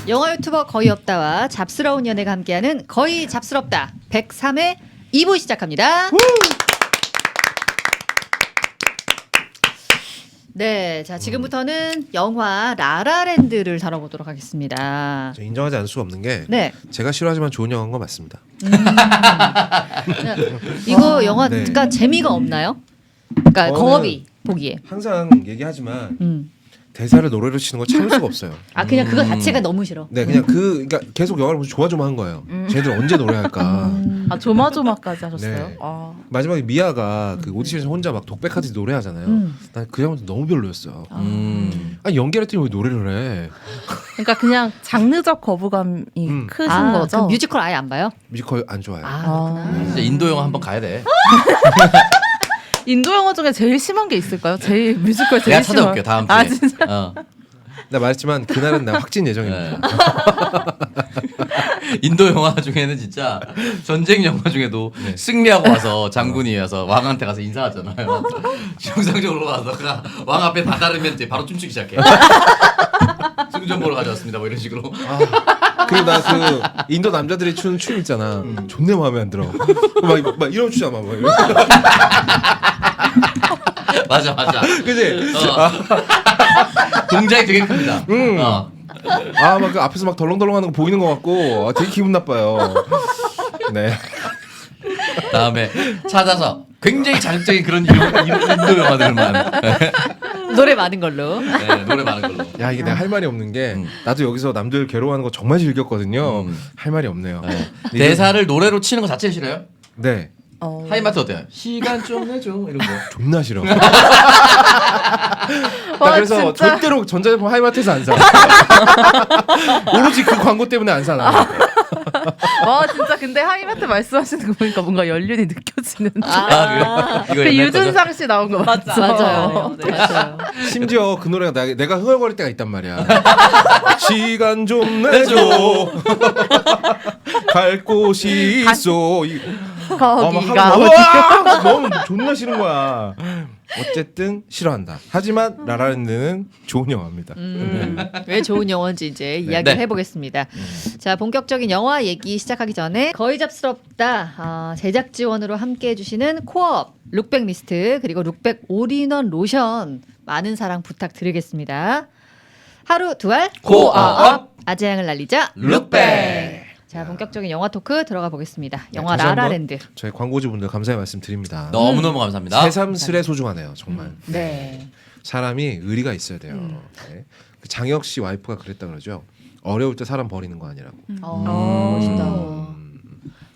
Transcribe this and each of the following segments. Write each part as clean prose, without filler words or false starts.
영화 유튜버 거의 없다와 잡스러운 연애가 함께하는 거의 잡스럽다 103회 2부 시작합니다. 네, 자 지금부터는 영화 라라랜드를 다뤄보도록 하겠습니다. 인정하지 않을 수가 없는 게 네, 제가 싫어하지만 좋은 영화인 건 맞습니다. 이거 영화가 네. 재미가 없나요? 그러니까 거업이 보기에. 항상 얘기하지만 음. 대사를 노래로 치는 거 참을 수가 없어요. 아 그냥 그거 자체가 너무 싫어. 네, 그냥 그러니까 계속 영화를 보면서 조마조마한 거예요. 쟤들 언제 노래할까. 아 조마조마까지 하셨어요? 네. 아. 마지막에 미아가 그 오디션에서 혼자 막 독백하듯이 노래하잖아요. 난 그 장면도 너무 별로였어. 아니 연기했더니 왜 노래를 해? 그러니까 그냥 장르적 거부감이 크신 거죠? 그럼 뮤지컬 아예 안 봐요? 뮤지컬 안 좋아해요. 그렇구나. 진짜 인도 영화 한번 가야 돼. 인도 영화 중에 제일 심한 게 있을까요? 제일 뮤지컬 제일 내가 심한. 찾아볼게요 다음 주에. 아 진짜? 나 말했지만 그날은 나 확진 예정입니다. 인도 영화 중에는 진짜 전쟁 영화 중에도 승리하고 와서 장군이 와서 왕한테 가서 인사하잖아요. 정상적으로 가다가 왕 앞에 다다르면 이제 바로 춤추기 시작해. 승전보를 가져왔습니다. 뭐 이런 식으로. 그리고 나 그 인도 남자들이 추는 춤 있잖아. 존내 마음에 안 들어. 막 이런 추잖아. 막 이런. 맞아. 그지? 동작이 되게 큽니다. 막 그 앞에서 막 덜렁덜렁하는 거 보이는 것 같고 되게 기분 나빠요. 네. 다음에 찾아서 굉장히 자극적인 그런 인도 영화들만 노래 많은 걸로. 네, 노래 많은 걸로. 야 이게 내가 할 말이 없는 게 나도 여기서 남들 괴로워하는 거 정말 즐겼거든요. 할 말이 없네요. 네. 대사를 노래로 치는 거 자체 싫어요? 네. 하이마트 어때요? 시간 좀 내줘 이런 거. 존나 싫어. 나 와, 그래서 진짜? 절대로 전자제품 하이마트에서 안 사. 오로지 그 광고 때문에 안 사. 나는. 와 진짜 근데 하이마트 말씀하시는 거 보니까 뭔가 연륜이 느껴지는. 그래요? 이거 그 옛날 거죠? 유준상 씨 나온 거 맞죠? 맞아요. 맞아요. 심지어 그 노래가 내가 흥얼거릴 때가 있단 말이야. 시간 좀 내줘. 갈 곳이 있어. 거기가 우와! 너무 존나 싫은 거야. 어쨌든 싫어한다. 하지만 라라랜드는 좋은 영화입니다. 왜 좋은 영화인지 이제 이야기를 네. 해보겠습니다. 자, 본격적인 영화 얘기 시작하기 전에 거의 잡스럽다 제작 지원으로 함께 해주시는 코업, 룩백 미스트 그리고 룩백 올인원 로션 많은 사랑 부탁드리겠습니다. 하루 두 알 코업 아재양을 날리자 룩백. 자, 본격적인 영화 토크 들어가 보겠습니다. 영화 다시 한번 라라랜드. 저희 광고주분들 감사의 말씀 드립니다. 너무너무 감사합니다. 새삼스레 소중하네요. 정말. 네. 사람이 의리가 있어야 돼요. 네. 그 장혁 씨 와이프가 그랬다 그러죠. 어려울 때 사람 버리는 거 아니라고. 멋있다.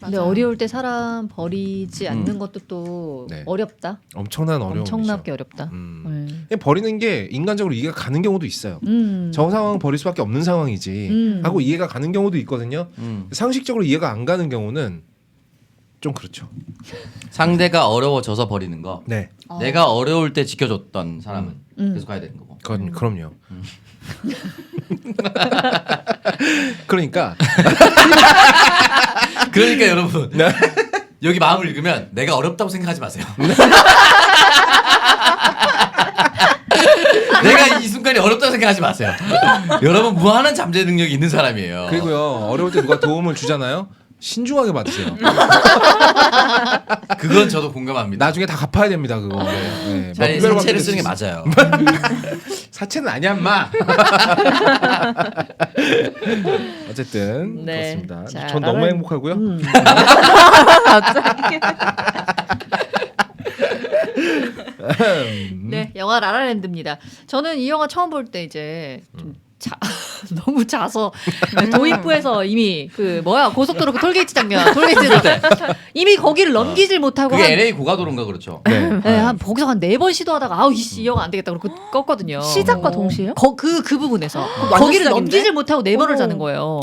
근데 어려울 때 사람 버리지 않는 것도 또 네. 어렵다. 엄청난 어려움이죠. 엄청나게 어렵다. 네. 그냥 버리는 게 인간적으로 이해가 가는 경우도 있어요. 저 상황 버릴 수밖에 없는 상황이지 하고 이해가 가는 경우도 있거든요. 상식적으로 이해가 안 가는 경우는 좀 그렇죠. 상대가 어려워져서 버리는 거. 네, 내가 어려울 때 지켜줬던 사람은 계속 가야 되는 거고. 그럼요. 그러니까 그러니까 여러분 네. 여기 마음을 읽으면 내가 어렵다고 생각하지 마세요. 내가 이 순간이 어렵다고 생각하지 마세요. 여러분 무한한 잠재 능력이 있는 사람이에요. 그리고요 어려울 때 누가 도움을 주잖아요. 신중하게 받으세요. 그건 저도 공감합니다. 나중에 다 갚아야 됩니다 그거. 네. 차라리 뭐 사채를 쓰는 게 맞아요. 사채는 아니야 인마. 어쨌든 네. 그렇습니다. 자, 전 너무 행복하고요. 네, 영화 라라랜드입니다. 저는 이 영화 처음 볼 때 이제 좀 너무 자서 도입부에서 이미 그 고속도로 그 톨게이트 장면, 톨게이트 때 이미 거기를 넘기질 못하고 그게 LA 고가도로인가 그렇죠. 네. 거기서 한 4번 시도하다가 이 영화 안 되겠다 그러고 껐거든요. 시작과 동시에요? 그 부분에서 완전 거기를 시작인데? 넘기질 못하고 4번을 오. 자는 거예요.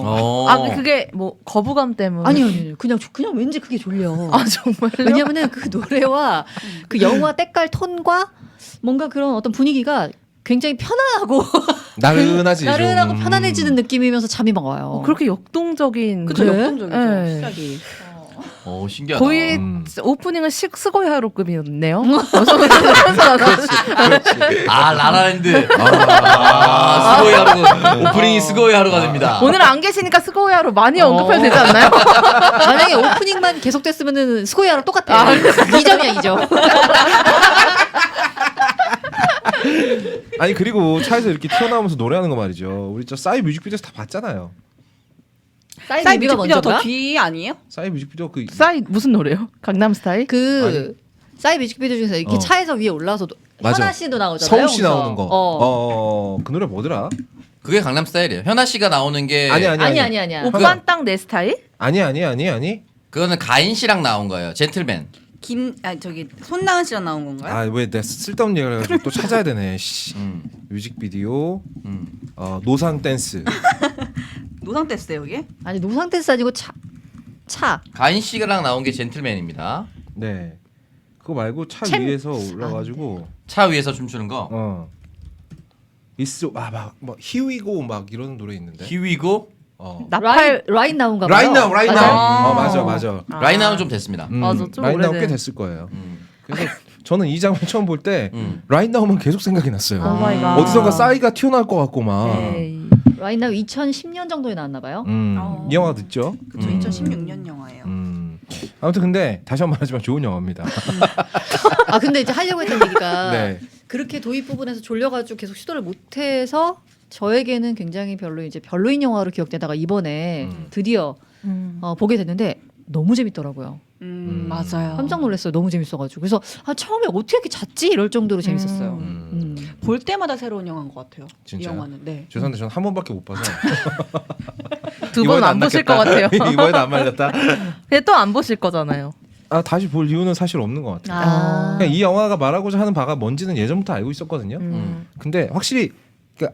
아 그게 뭐 거부감 때문에? 아니요. 그냥 왠지 그게 졸려. 아 정말요? 왜냐면은 그 노래와 그 영화 때깔 톤과 뭔가 그런 어떤 분위기가 굉장히 편안하고 나른하지. 나른하고 좀. 편안해지는 느낌이면서 잠이 막 와요. 그렇게 역동적인 그쵸 그래? 역동적이죠 네. 시작이. 신기하다. 거의 오프닝은 스고야로급이었네요. 아 라라랜드. 스고이 하루가 오프닝이 스고이 하루가 됩니다. 오늘 안 계시니까 스고야로 많이 언급해도 되지 않나요? 만약에 오프닝만 계속됐으면은 스고야랑 똑같아요. 2점이야 2점. 아니 그리고 차에서 이렇게 튀어나오면서 노래하는 거 말이죠. 우리 저 싸이 뮤직비디오에서 다 봤잖아요. 싸이 싸이 뮤비가 뮤직비디오 더 먼저인가? 뒤 아니에요? 싸이 뮤직비디오 그 싸이 무슨 노래요? 강남스타일? 그 싸이 뮤직비디오 중에서 이렇게 차에서 위에 올라와서 맞아. 현아 씨도 나오잖아요. 서울 씨 거기서. 나오는 거. 그 노래 뭐더라? 그게 강남 스타일이에요. 현아 씨가 나오는 게 아니야. 오빤 땅 내 스타일? 아니. 그거는 가인 씨랑 나온 거예요. 젠틀맨. 저기 손나은 씨랑 나온 건가요? 아 왜 내가 쓸데없는 얘기를 해가지고 또 찾아야 되네. 씨. 뮤직비디오 노상 댄스. 노상 뗐어요 여기? 아니 노상 댄스 아니고 차. 가인 씨랑 나온 게 젠틀맨입니다. 네. 그거 말고 차 위에서 올라가지고 차 위에서 춤추는 거. 있어 막뭐 히위고 막 이런 노래 있는데. 히위고. 나팔 라인 나온가 봐요. Right now. 맞아요. 맞아. 라인아웃 좀 됐습니다. 맞아, 좀 Right now 꽤 오래된. 됐을 거예요. 그래서 저는 이 장면 처음 볼 때 Right now만 계속 생각이 났어요. 오 마이 갓. 어디선가 싸이가 튀어나올 것 같고 막. 에이. 라인 나우 2010년 정도에 나왔나 봐요. 이 영화 듣죠? 그쵸 2016년 영화예요. 아무튼 근데 다시 한 번 말하지만 좋은 영화입니다. 아 근데 이제 하려고 했던 얘기가 네. 그렇게 도입 부분에서 졸려가지고 계속 시도를 못해서 저에게는 굉장히 별로인 영화로 기억되다가 이번에 드디어 보게 됐는데 너무 재밌더라고요. 맞아요. 깜짝 놀랐어요. 너무 재밌어가지고 그래서 처음에 어떻게 이렇게 잤지 이럴 정도로 재밌었어요. 볼 때마다 새로운 영화인 것 같아요. 이 진짜요? 영화는. 네. 죄송한데 저는 한 번밖에 못 봐서 두 번 안 보실 것 같아요. 이번에는 안 말렸다. 근데 또 안 보실 거잖아요. 아 다시 볼 이유는 사실 없는 것 같아요. 아. 그냥 이 영화가 말하고자 하는 바가 뭔지는 예전부터 알고 있었거든요. 근데 확실히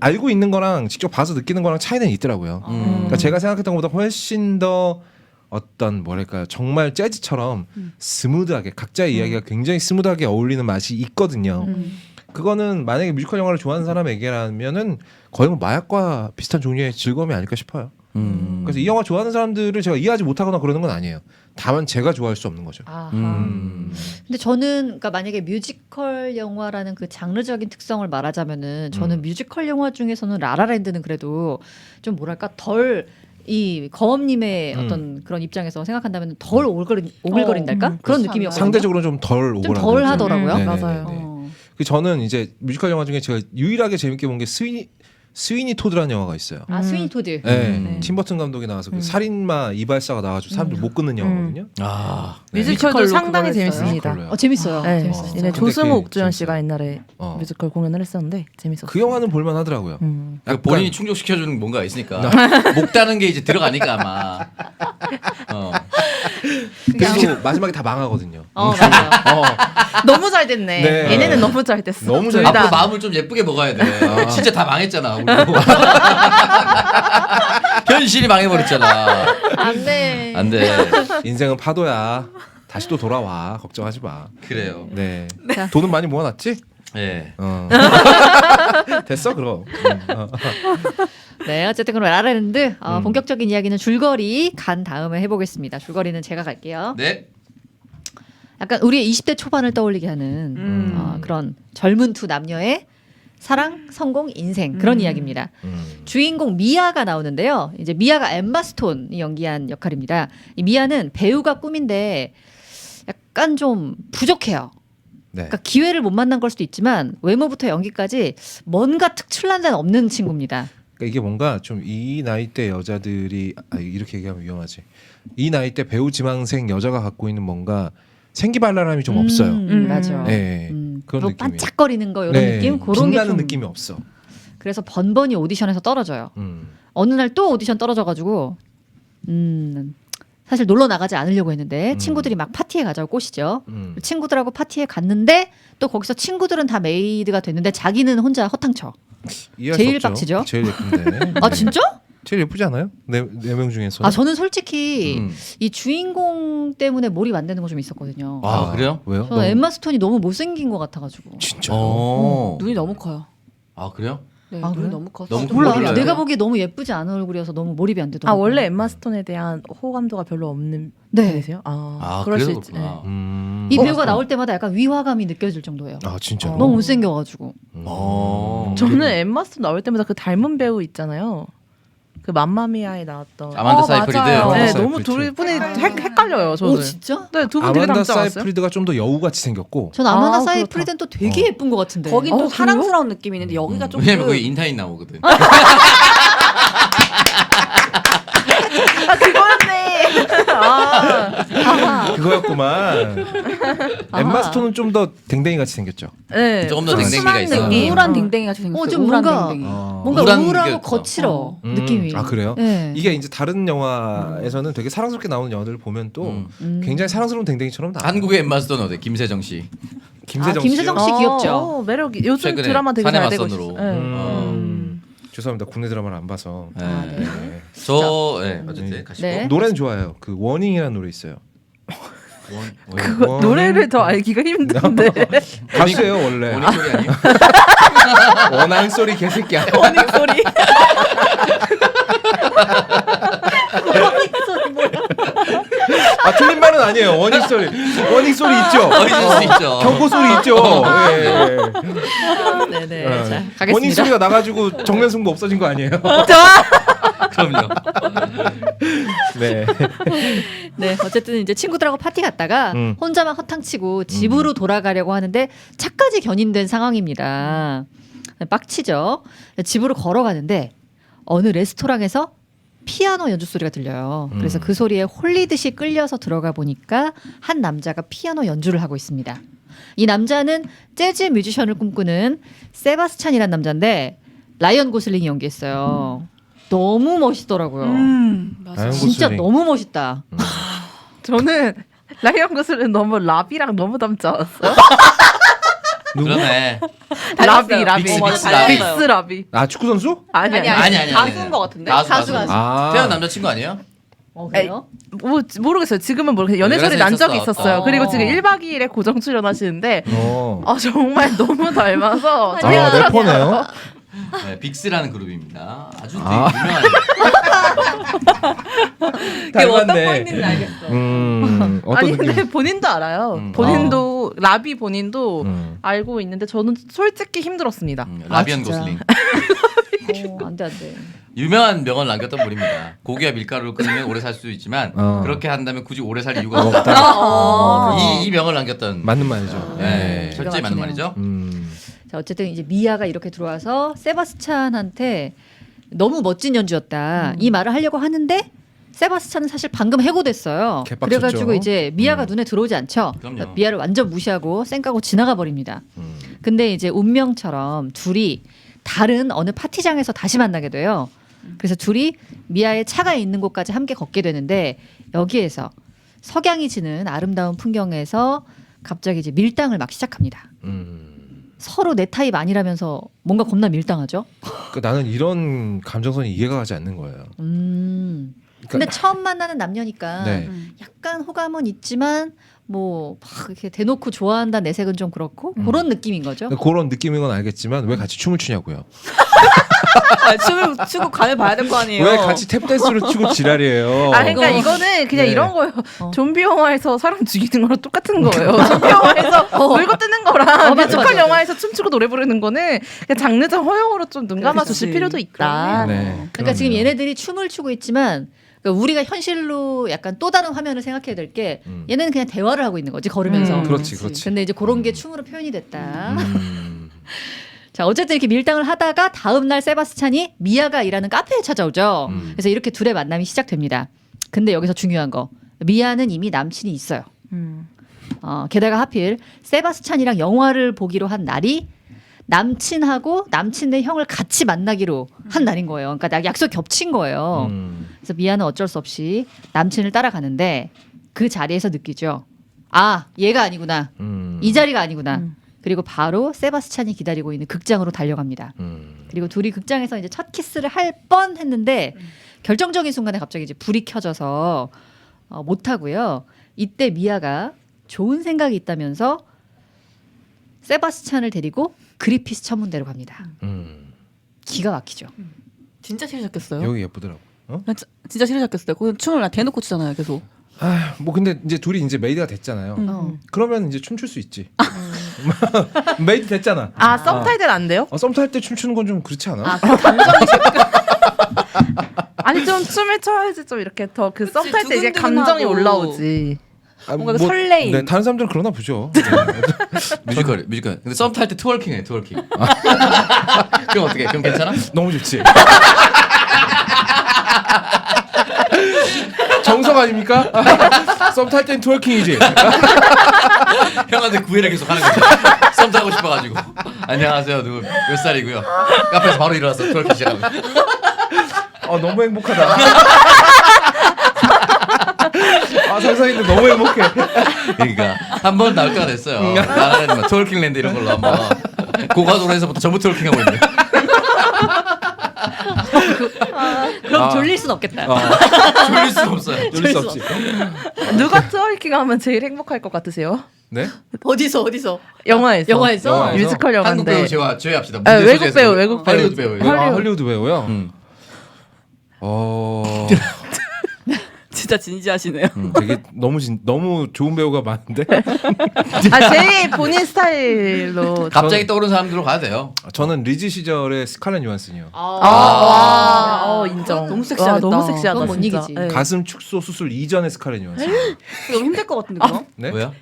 알고 있는 거랑 직접 봐서 느끼는 거랑 차이는 있더라고요. 그러니까 제가 생각했던 것보다 훨씬 더 어떤 뭐랄까요 정말 재즈처럼 스무드하게 각자의 이야기가 굉장히 스무드하게 어울리는 맛이 있거든요. 그거는 만약에 뮤지컬 영화를 좋아하는 사람에게라면은 거의 뭐 마약과 비슷한 종류의 즐거움이 아닐까 싶어요. 그래서 이 영화 좋아하는 사람들을 제가 이해하지 못하거나 그러는 건 아니에요. 다만 제가 좋아할 수 없는 거죠. 아하. 근데 저는 그러니까 만약에 뮤지컬 영화라는 그 장르적인 특성을 말하자면은 저는 뮤지컬 영화 중에서는 라라랜드는 그래도 좀 뭐랄까 덜 이 거엄님의 어떤 그런 입장에서 생각한다면 덜 오글거린달까 그런 느낌이었거든요. 상대적으로 좀 덜 좀 오글하죠. 덜 하더라고요. 네네네네. 맞아요. 그 저는 이제 뮤지컬 영화 중에 제가 유일하게 재밌게 본 게 스위니 토드라는 영화가 있어요. 아 스위니 토드. 네. 팀버튼 감독이 나와서 그 살인마 이발사가 나와가지고 사람들 못 끊는 영화거든요. 아 뮤지컬도 뮤지컬로 상당히 그걸 했어요? 재밌습니다. 뮤지컬로요. 재밌어요. 네, 재밌어요. 얘네 근데 조승우, 그게 옥주현 재밌어요. 씨가 옛날에 뮤지컬 공연을 했었는데 재밌었어요. 그 영화는 볼만 하더라고요. 그러니까 본인이 충족시켜주는 뭔가 있으니까 목 다는 게 이제 들어가니까 아마. 그리고 마지막에 다 망하거든요. 맞아요. 너무 잘 됐네. 네. 얘네는 너무 잘 됐어. 너무 둘 잘 다. 앞으로 마음을 좀 예쁘게 먹어야 돼. 진짜 다 망했잖아. 우리도. 현실이 망해버렸잖아. 안 돼. 안 돼. 인생은 파도야. 다시 또 돌아와. 걱정하지 마. 그래요. 네. 돈은 많이 모아놨지? 예. 됐어 그럼. 네, 어쨌든 그럼 라라랜드 본격적인 이야기는 줄거리 간 다음에 해보겠습니다. 줄거리는 제가 갈게요. 네. 약간 우리의 20대 초반을 떠올리게 하는 그런 젊은 두 남녀의 사랑, 성공, 인생 그런 이야기입니다. 주인공 미아가 나오는데요. 이제 미아가 엠마 스톤이 연기한 역할입니다. 이 미아는 배우가 꿈인데 약간 좀 부족해요. 네. 그러니까 기회를 못 만난 걸 수도 있지만 외모부터 연기까지 뭔가 특출난 데는 없는 친구입니다. 그러니까 이게 뭔가 좀 이 나이대 여자들이 이렇게 얘기하면 위험하지. 이 나이대 배우 지망생 여자가 갖고 있는 뭔가 생기발랄함이 좀 없어요. 맞아. 네. 그런 그리고 느낌이. 반짝거리는 거 이런 네. 느낌 그런 게 빛나는 좀 느낌이 없어. 그래서 번번이 오디션에서 떨어져요. 어느 날 또 오디션 떨어져가지고 사실 놀러 나가지 않으려고 했는데 친구들이 막 파티에 가자고 꼬시죠. 친구들하고 파티에 갔는데 또 거기서 친구들은 다 메이드가 됐는데 자기는 혼자 허탕쳐. 이해할 제일 수 없죠. 빡치죠? 제일 예쁜데. 아 진짜? 제일 예쁘지 않아요? 네 명 중에서. 아 저는 솔직히 이 주인공 때문에 몰입 안 되는 거 좀 있었거든요. 아, 그래요? 왜요? 저 엠마 스톤이 너무 못생긴 것 같아가지고. 진짜. 눈이 너무 커요. 아 그래요? 네, 아, 눈이 그래요? 너무 커서. 너무 몰라. 몰라요. 내가 보기에 너무 예쁘지 않은 얼굴이어서 너무 몰입이 안 아 되더라고. 원래 엠마 스톤에 대한 호감도가 별로 없는 네. 아니세요? 아 그럴 수 그래서 있지. 그렇구나. 이 배우가 나올 때마다 약간 위화감이 느껴질 정도예요. 아 진짜. 너무 못생겨가지고. 저는 엠마 스톤 나올 때마다 그 닮은 배우 있잖아요. 그 맘마미아에 나왔던. 아만다 사이프리드. 맞아요. 네, 아만다 너무 사이프리드. 둘 분이 헷갈려요. 저는. 오 진짜? 네, 두 분 되게 아만다 닮지 않았어요? 사이프리드가 좀 더 여우같이 생겼고. 전 아마나 아, 사이프리드는 또 되게 어. 예쁜 것 같은데. 거긴 또 그래요? 사랑스러운 느낌이 있는데 여기가 좀 왜냐면 거기 인타인 나오거든. 그거였네. 그거였구만. 엠마 스톤은 좀 더 댕댕이같이 생겼죠. 네, 조금 더 좀 댕댕이가 순한 있어요. 느낌. 우울한 댕댕이 같이 생겼어요. 좀 우울한 뭔가- 댕댕이. 뭔가 우울한 우울하고 게 거칠어 음. 느낌이. 아 그래요? 네. 이게 이제 다른 영화에서는 되게 사랑스럽게 나오는 영화들을 보면 또 굉장히 사랑스러운 댕댕이처럼 나와요. 한국의 엠마 스톤 어때? 김세정 씨. 김세정 김세정 씨요? 씨 귀엽죠? 매력이 요즘 최근에 드라마 되게 사내 잘 되고 맞선으로. 있어요. 네. 죄송합니다. 국내 드라마를 안 봐서. 네. 네. 저 어쨌든 가시고. 네. 노래는 좋아요. 그 워닝이라는 노래 있어요. 그거 노래를 더 알기가 힘든데. 가수예요 원래. 원인 소리 아니에요? 원앙 소리 개새끼야. 원익 소리. 아 틀린 말은 아니에요. 원익 소리. 원익 소리 있죠. 있을 수 있죠. 경고 소리 있죠. 예, 예. 네네. 어. 자, 원익 가겠습니다. 소리가 나가지고 정면 승부 없어진 거 아니에요? 그럼요. 네. 네, 어쨌든 이제 친구들하고 파티 갔다가 혼자만 허탕치고 집으로 돌아가려고 하는데 차까지 견인된 상황입니다. 빡치죠. 집으로 걸어가는데 어느 레스토랑에서 피아노 연주 소리가 들려요. 그래서 그 소리에 홀리듯이 끌려서 들어가 보니까 한 남자가 피아노 연주를 하고 있습니다. 이 남자는 재즈 뮤지션을 꿈꾸는 세바스찬이라는 남자인데 라이언 고슬링이 연기했어요. 너무 멋있더라고요. 맞아. 라이언 진짜 고슬링. 너무 멋있다. 저는 라이언 고슬링 너무 라비랑 너무 닮지 않았어요? 그러네. 라비. 빅스, 맞아, 빅스 닮았어요. 라비. 빅스 라비. 아 축구 선수? 아니. 아니. 가수인 것 같은데? 가수. 아. 태연 남자친구 아니에요? 그래요? 모르겠어요. 지금은 모르겠어요. 연애설이 난 적이 있었어요. 그리고 지금 1박 2일에 고정 출연하시는데 정말 너무 닮아서 아 래퍼네요. 네, 빅스라는 그룹입니다. 아주 되게 아. 유명한. 그게 어떤 포인트인지 알겠어. 어떤 아니 느낌? 근데 본인도 알아요. 본인도 라비 본인도 알고 있는데 저는 솔직히 힘들었습니다. 라비언 진짜. 고슬링. 안 돼. 유명한 명언을 남겼던 분입니다. 고기와 밀가루를 끊으면 오래 살 수 있지만 그렇게 한다면 굳이 오래 살 이유가 없다. 이 명언을 남겼던 맞는 말이죠. 네, 기가 철저히 맞는 막히네요. 말이죠. 자, 어쨌든 이제 미아가 이렇게 들어와서 세바스찬한테 너무 멋진 연주였다. 이 말을 하려고 하는데 세바스찬은 사실 방금 해고됐어요. 개빡쳤죠. 그래가지고 이제 미아가 눈에 들어오지 않죠. 그럼요. 그러니까 미아를 완전 무시하고 쌩까고 지나가 버립니다. 근데 이제 운명처럼 둘이 다른 어느 파티장에서 다시 만나게 돼요. 그래서 둘이 미아의 차가 있는 곳까지 함께 걷게 되는데 여기에서 석양이 지는 아름다운 풍경에서 갑자기 이제 밀당을 막 시작합니다. 서로 내 타입 아니라면서 뭔가 겁나 밀당하죠. 그러니까 나는 이런 감정선이 이해가 가지 않는 거예요. 근데 처음 만나는 남녀니까 네. 약간 호감은 있지만 뭐 막 이렇게 대놓고 좋아한다 내색은 좀 그렇고 그런 느낌인 거죠. 그런 느낌인 건 알겠지만 왜 같이 춤을 추냐고요. 춤을 추고 간을 봐야 될 거 아니에요. 왜 같이 탭댄스를 추고 지랄이에요. 그러니까 이거- 이거는 그냥 네. 이런 거예요. 어. 좀비 영화에서 사람 죽이는 거랑 똑같은 거예요. 좀비 영화에서 물고 뜨는 거랑 맞아, 뮤지컬 맞아. 영화에서 춤추고 노래 부르는 거는 그냥 장르적 허용으로 좀 눈 감아 주실 그렇지. 필요도 있다. 네, 그러니까 지금 그럼요. 얘네들이 춤을 추고 있지만 그러니까 우리가 현실로 약간 또 다른 화면을 생각해야 될 게 얘네는 그냥 대화를 하고 있는 거지 걸으면서. 그렇지, 그렇지. 근데 이제 그런 게 춤으로 표현이 됐다. 음. 자 어쨌든 이렇게 밀당을 하다가 다음 날 세바스찬이 미아가 일하는 카페에 찾아오죠. 그래서 이렇게 둘의 만남이 시작됩니다. 근데 여기서 중요한 거 미아는 이미 남친이 있어요. 게다가 하필 세바스찬이랑 영화를 보기로 한 날이 남친하고 남친의 형을 같이 만나기로 한 날인 거예요. 그러니까 약속 겹친 거예요. 그래서 미아는 어쩔 수 없이 남친을 따라가는데 그 자리에서 느끼죠. 아 얘가 아니구나. 이 자리가 아니구나. 그리고 바로 세바스찬이 기다리고 있는 극장으로 달려갑니다. 그리고 둘이 극장에서 이제 첫 키스를 할 뻔했는데 결정적인 순간에 갑자기 이제 불이 켜져서 못 하고요. 이때 미아가 좋은 생각이 있다면서 세바스찬을 데리고 그리피스 천문대로 갑니다. 기가 막히죠. 진짜 싫으셨겠어요? 여기 예쁘더라고. 어? 나 진짜 싫으셨겠어요. 거기 춤을 나 대놓고 추잖아요, 계속. 뭐 근데 이제 둘이 이제 메이드가 됐잖아요. 그러면 이제 춤출 수 있지. 메이드 됐잖아. 아 썸 탈 때는 안 돼요? 썸 탈 때 춤추는 건 좀 그렇지 않아? 아, 그 감정이 아니 좀 춤을 춰야지 좀 이렇게 더 그 썸 탈 때 이제 두근두근하고. 감정이 올라오지. 뭔가 설레임. 네, 다른 사람들은 그러나 보죠. 뮤지컬. 근데 썸 탈 때 트월킹해, 트월킹. 그럼 어떻게? 그럼 괜찮아? 너무 좋지. 정석 아닙니까? 썸 탈 땐 트월킹이지. 형한테 구애를 계속 하는 거지. 썸 타고 싶어가지고. 안녕하세요, 누구 몇 살이고요. 카페에서 바로 일어나서 트월킹 시작하고. 너무 행복하다. 상상했는데 너무 행복해. 그러니까 한 번 나올 때가 됐어요. 나라는 뭐 트월킹랜드 이런 걸로 한번 고가도로에서부터 전부 트월킹하고 있는. 그럼 졸릴 순 없겠다. 졸릴 수 없어요. 졸릴 수 없지. 누가 트월킹하면 제일 행복할 것 같으세요? 네? 어디서? 영화에서. 영화에서? 뮤지컬 한국 배우 영화인데. 제외합시다. 네, 문제 외국 소재에서. 배우, 외국 배우. 할리우드 배우. 할리우드 배우요? 진짜 진지하시네요. 되게 너무 좋은 배우가 많은데. 아 제일 본인 스타일로. 갑자기 떠오른 사람들로 가야 돼요. 저는 리즈 시절의 스칼렛 요한슨이요. 인정. 너무 섹시하겠다. 너무 섹시하다. 그건 못 진짜. 이기지. 네. 가슴 축소 수술 이전의 스칼렛 요한슨. 너무 힘들 것 같은데 그럼? 네? 뭐야?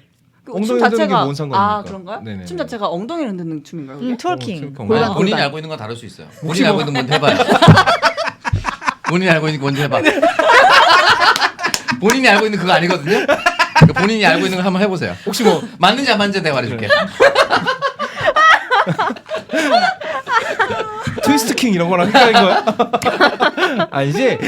그 엉덩이 흔드는 게 뭔 상관입니까? 아 그런가요? 네네. 춤 자체가 엉덩이를 흔드는 춤인가요? 그게? 트월킹. 트월킹. 골반, 본인이 골반. 알고 있는 건 다를 수 있어요. 본인이 알고 있는 건 먼저 해봐요. 본인이 알고 있는 건 먼저 해봐. 본인이 알고 있는 그거 아니거든요. 그러니까 본인이 알고 있는 걸 한번 해보세요. 혹시 뭐 맞는지 안 맞는지 내가 말해줄게. 트위스트 킹 이런 거랑 헷갈린 거야? 아니지?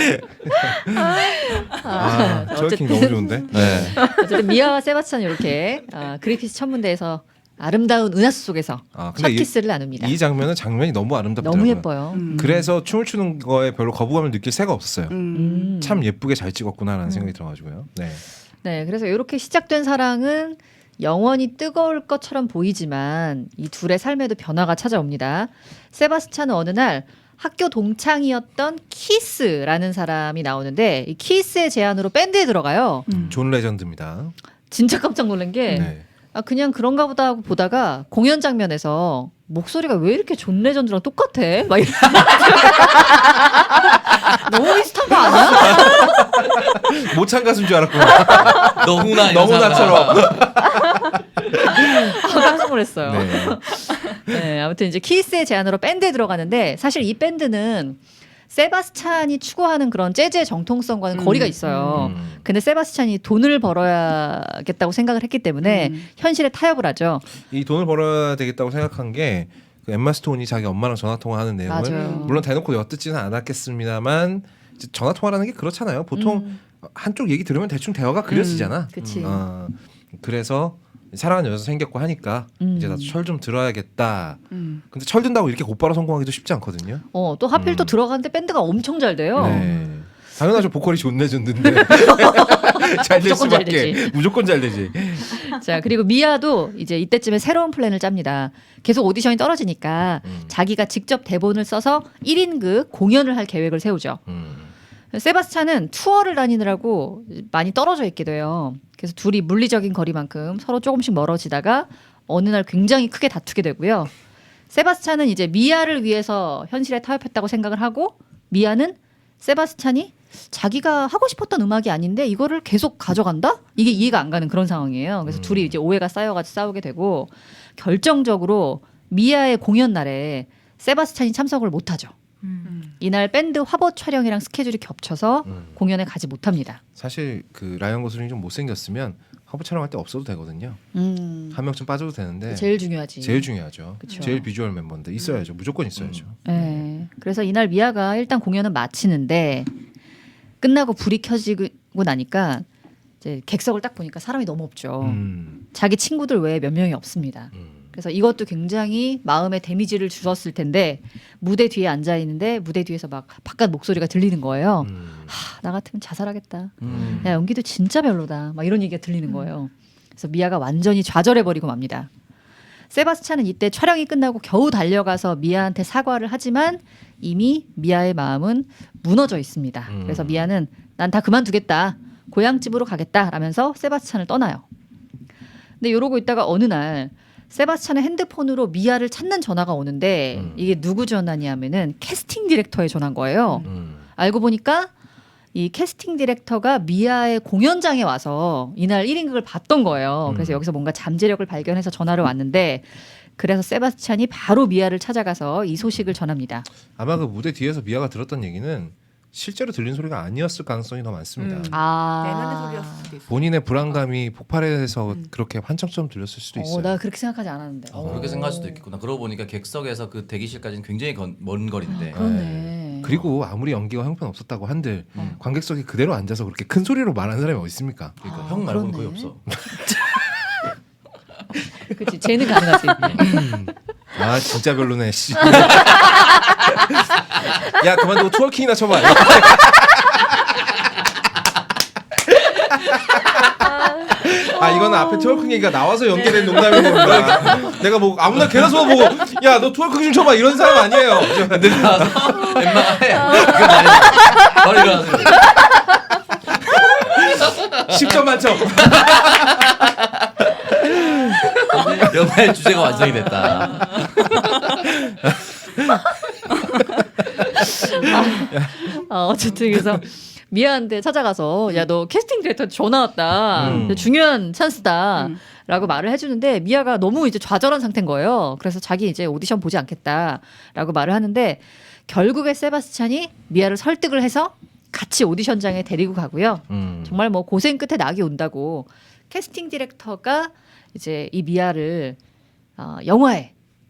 트월킹 너무 좋은데? 네. 어쨌든 미아와 세바스찬이 이렇게 그리피스 천문대에서 아름다운 은하수 속에서 근데 첫 키스를 나눕니다. 이 장면이 너무 아름답더라고요. 너무 예뻐요. 그래서 춤을 추는 거에 별로 거부감을 느낄 새가 없었어요. 음. 참 예쁘게 잘 찍었구나라는 생각이 들어가지고요. 네. 네, 그래서 이렇게 시작된 사랑은 영원히 뜨거울 것처럼 보이지만 이 둘의 삶에도 변화가 찾아옵니다. 세바스찬은 어느 날 학교 동창이었던 키스라는 사람이 나오는데 이 키스의 제안으로 밴드에 들어가요. 존 레전드입니다. 진짜 깜짝 놀란 게 네. 그냥 그런가 보다 하고 보다가 공연 장면에서 목소리가 왜 이렇게 존 레전드랑 똑같아? 막 이런 너무 비슷한 거 아니야? 모창 가수인 줄 알았구나. 너무나 너무나처럼. 깜짝 놀랐어요. 네. 네, 아무튼 이제 키스의 제안으로 밴드에 들어가는데 사실 이 밴드는 세바스찬이 추구하는 그런 재즈의 정통성과는 거리가 있어요. 근데 세바스찬이 돈을 벌어야겠다고 생각을 했기 때문에 현실에 타협을 하죠. 이 돈을 벌어야 되겠다고 생각한 게 그 엠마 스톤이 자기 엄마랑 전화 통화하는 내용을 맞아요. 물론 대놓고 엿듣지는 않았겠습니다만 이제 전화 통화라는 게 그렇잖아요. 보통 한쪽 얘기 들으면 대충 대화가 그려지잖아. 그치. 그래서 사랑하는 여자 생겼고 하니까 이제 나도 철 좀 들어야겠다. 근데 철 든다고 이렇게 곧바로 성공하기도 쉽지 않거든요. 또 하필 또 들어가는데 밴드가 엄청 잘 돼요. 네. 당연하죠. 보컬이 존 레전드인데 잘 될 무조건 잘 수밖에. 되지. 무조건 잘 되지. 자, 그리고 미아도 이제 이때쯤에 새로운 플랜을 짭니다. 계속 오디션이 떨어지니까 자기가 직접 대본을 써서 1인극 공연을 할 계획을 세우죠. 세바스찬은 투어를 다니느라고 많이 떨어져 있게 돼요. 그래서 둘이 물리적인 거리만큼 서로 조금씩 멀어지다가 어느 날 굉장히 크게 다투게 되고요. 세바스찬은 이제 미아를 위해서 현실에 타협했다고 생각을 하고 미아는 세바스찬이 자기가 하고 싶었던 음악이 아닌데 이거를 계속 가져간다? 이게 이해가 안 가는 그런 상황이에요. 그래서 둘이 이제 오해가 쌓여가지고 싸우게 되고 결정적으로 미아의 공연 날에 세바스찬이 참석을 못하죠. 이날 밴드 화보 촬영이랑 스케줄이 겹쳐서 공연에 가지 못합니다. 사실 그 라이언 고슬링이 좀 못생겼으면 화보 촬영할 때 없어도 되거든요. 한 명쯤 빠져도 되는데 제일 중요하지. 제일 중요하죠. 그쵸. 제일 비주얼 멤버인데 있어야죠. 무조건 있어야죠. 네. 그래서 이날 미아가 일단 공연은 마치는데 끝나고 불이 켜지고 나니까 이제 객석을 딱 보니까 사람이 너무 없죠. 자기 친구들 외에 몇 명이 없습니다. 그래서 이것도 굉장히 마음에 데미지를 주었을 텐데 무대 뒤에 앉아 있는데 무대 뒤에서 막 바깥 목소리가 들리는 거예요. 나 같으면 자살하겠다. 야, 연기도 진짜 별로다. 막 이런 얘기가 들리는 거예요. 그래서 미아가 완전히 좌절해버리고 맙니다. 세바스찬은 이때 촬영이 끝나고 겨우 달려가서 미아한테 사과를 하지만 이미 미아의 마음은 무너져 있습니다. 그래서 미아는 난 다 그만두겠다. 고향집으로 가겠다라면서 세바스찬을 떠나요. 근데 이러고 있다가 어느 날 세바스찬의 핸드폰으로 미아를 찾는 전화가 오는데 이게 누구 전화냐면은 캐스팅 디렉터의 전화인 거예요. 알고 보니까 이 캐스팅 디렉터가 미아의 공연장에 와서 이날 1인극을 봤던 거예요. 그래서 여기서 뭔가 잠재력을 발견해서 전화를 왔는데 그래서 세바스찬이 바로 미아를 찾아가서 이 소식을 전합니다. 아마 그 무대 뒤에서 미아가 들었던 얘기는 실제로 들린 소리가 아니었을 가능성이 더 많습니다. 내면의 소리였을 수도 있어. 본인의 불안감이 폭발해서 그렇게 환청처럼 들렸을 수도 있어요. 나 그렇게 생각하지 않았는데. 그렇게 생각할 수도 있겠구나. 그러고 보니까 객석에서 그 대기실까지는 굉장히 먼 거리인데. 그러네. 그리고 아무리 연기가 형편없었다고 한들 관객석에 그대로 앉아서 그렇게 큰 소리로 말하는 사람이 어디 있습니까? 그러니까 형 말고는 그렇네. 거의 없어. 그렇지. 쟤는 가능하지. 아 진짜 별로네. 씨. 야 그만두고 트월킹이나 쳐봐. 아 이거는 앞에 트월킹 얘기가 나와서 연결된 농담인 겁니다. 내가 뭐 아무나 걔나서 보고 야 너 트월킹 좀 쳐봐 이런 사람 아니에요. 근데 나와서 엠마가 해. 그건 아니야. 바로 일어나서. 10점 만점. 영화의 주제가 완성이 됐다. 어쨌든 그래서 미아한테 찾아가서 야 너 캐스팅 디렉터 전화 왔다. 중요한 찬스다. 라고 말을 해주는데 미아가 너무 이제 좌절한 상태인 거예요. 그래서 자기 이제 오디션 보지 않겠다라고 말을 하는데 결국에 세바스찬이 미아를 설득을 해서 같이 오디션장에 데리고 가고요. 정말 뭐 고생 끝에 낙이 온다고 캐스팅 디렉터가 이제 이 미아를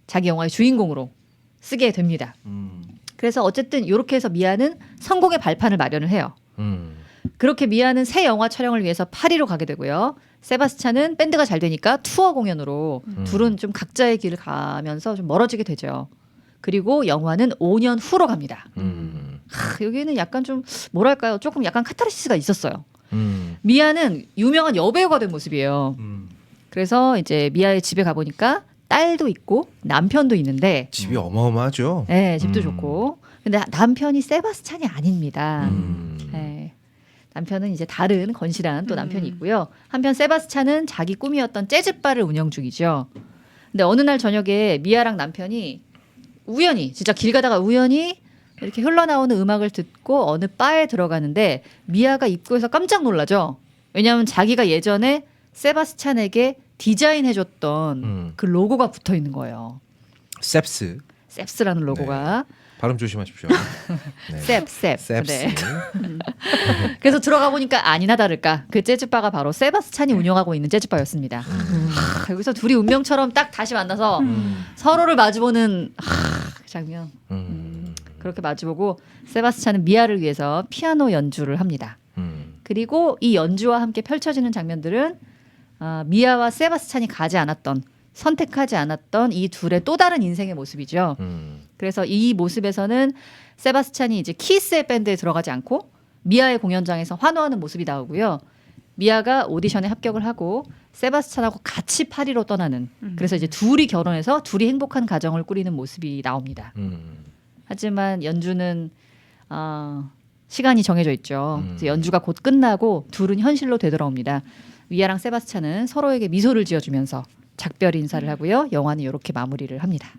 자기 영화의 주인공으로 쓰게 됩니다. 그래서 어쨌든 이렇게 해서 미아는 성공의 발판을 마련을 해요. 그렇게 미아는 새 영화 촬영을 위해서 파리로 가게 되고요. 세바스찬은 밴드가 잘 되니까 투어 공연으로 둘은 좀 각자의 길을 가면서 좀 멀어지게 되죠. 그리고 영화는 5년 후로 갑니다. 여기는 약간 좀 뭐랄까요? 조금 약간 카타르시스가 있었어요. 미아는 유명한 여배우가 된 모습이에요. 그래서 이제 미아의 집에 가보니까 딸도 있고 남편도 있는데 집이 어마어마하죠. 네, 집도 좋고. 근데 남편이 세바스찬이 아닙니다. 네. 남편은 이제 다른 건실한 또 남편이 있고요. 한편 세바스찬은 자기 꿈이었던 재즈바를 운영 중이죠. 근데 어느 날 저녁에 미아랑 남편이 우연히 진짜 길 가다가 우연히 이렇게 흘러나오는 음악을 듣고 어느 바에 들어가는데 미아가 입구에서 깜짝 놀라죠. 왜냐하면 자기가 예전에 세바스찬에게 디자인해줬던 그 로고가 붙어 있는 거예요. 셉스. 셉스라는 로고가. 발음 조심하십시오. 네. 셉. 셉스. 네. 그래서 들어가 보니까 아니나 다를까 그 재즈바가 바로 세바스찬이 운영하고 있는 재즈바였습니다. 여기서 둘이 운명처럼 딱 다시 만나서 서로를 마주보는 그 장면. 그렇게 마주보고 세바스찬은 미아를 위해서 피아노 연주를 합니다. 그리고 이 연주와 함께 펼쳐지는 장면들은 미아와 세바스찬이 선택하지 않았던 이 둘의 또 다른 인생의 모습이죠. 그래서 이 모습에서는 세바스찬이 이제 키스의 밴드에 들어가지 않고 미아의 공연장에서 환호하는 모습이 나오고요. 미아가 오디션에 합격을 하고 세바스찬하고 같이 파리로 떠나는 그래서 이제 둘이 결혼해서 둘이 행복한 가정을 꾸리는 모습이 나옵니다. 하지만 연주는 시간이 정해져 있죠. 그래서 연주가 곧 끝나고 둘은 현실로 되돌아옵니다. 미아랑 세바스찬은 서로에게 미소를 지어주면서 작별 인사를 하고요. 영화는 이렇게 마무리를 합니다.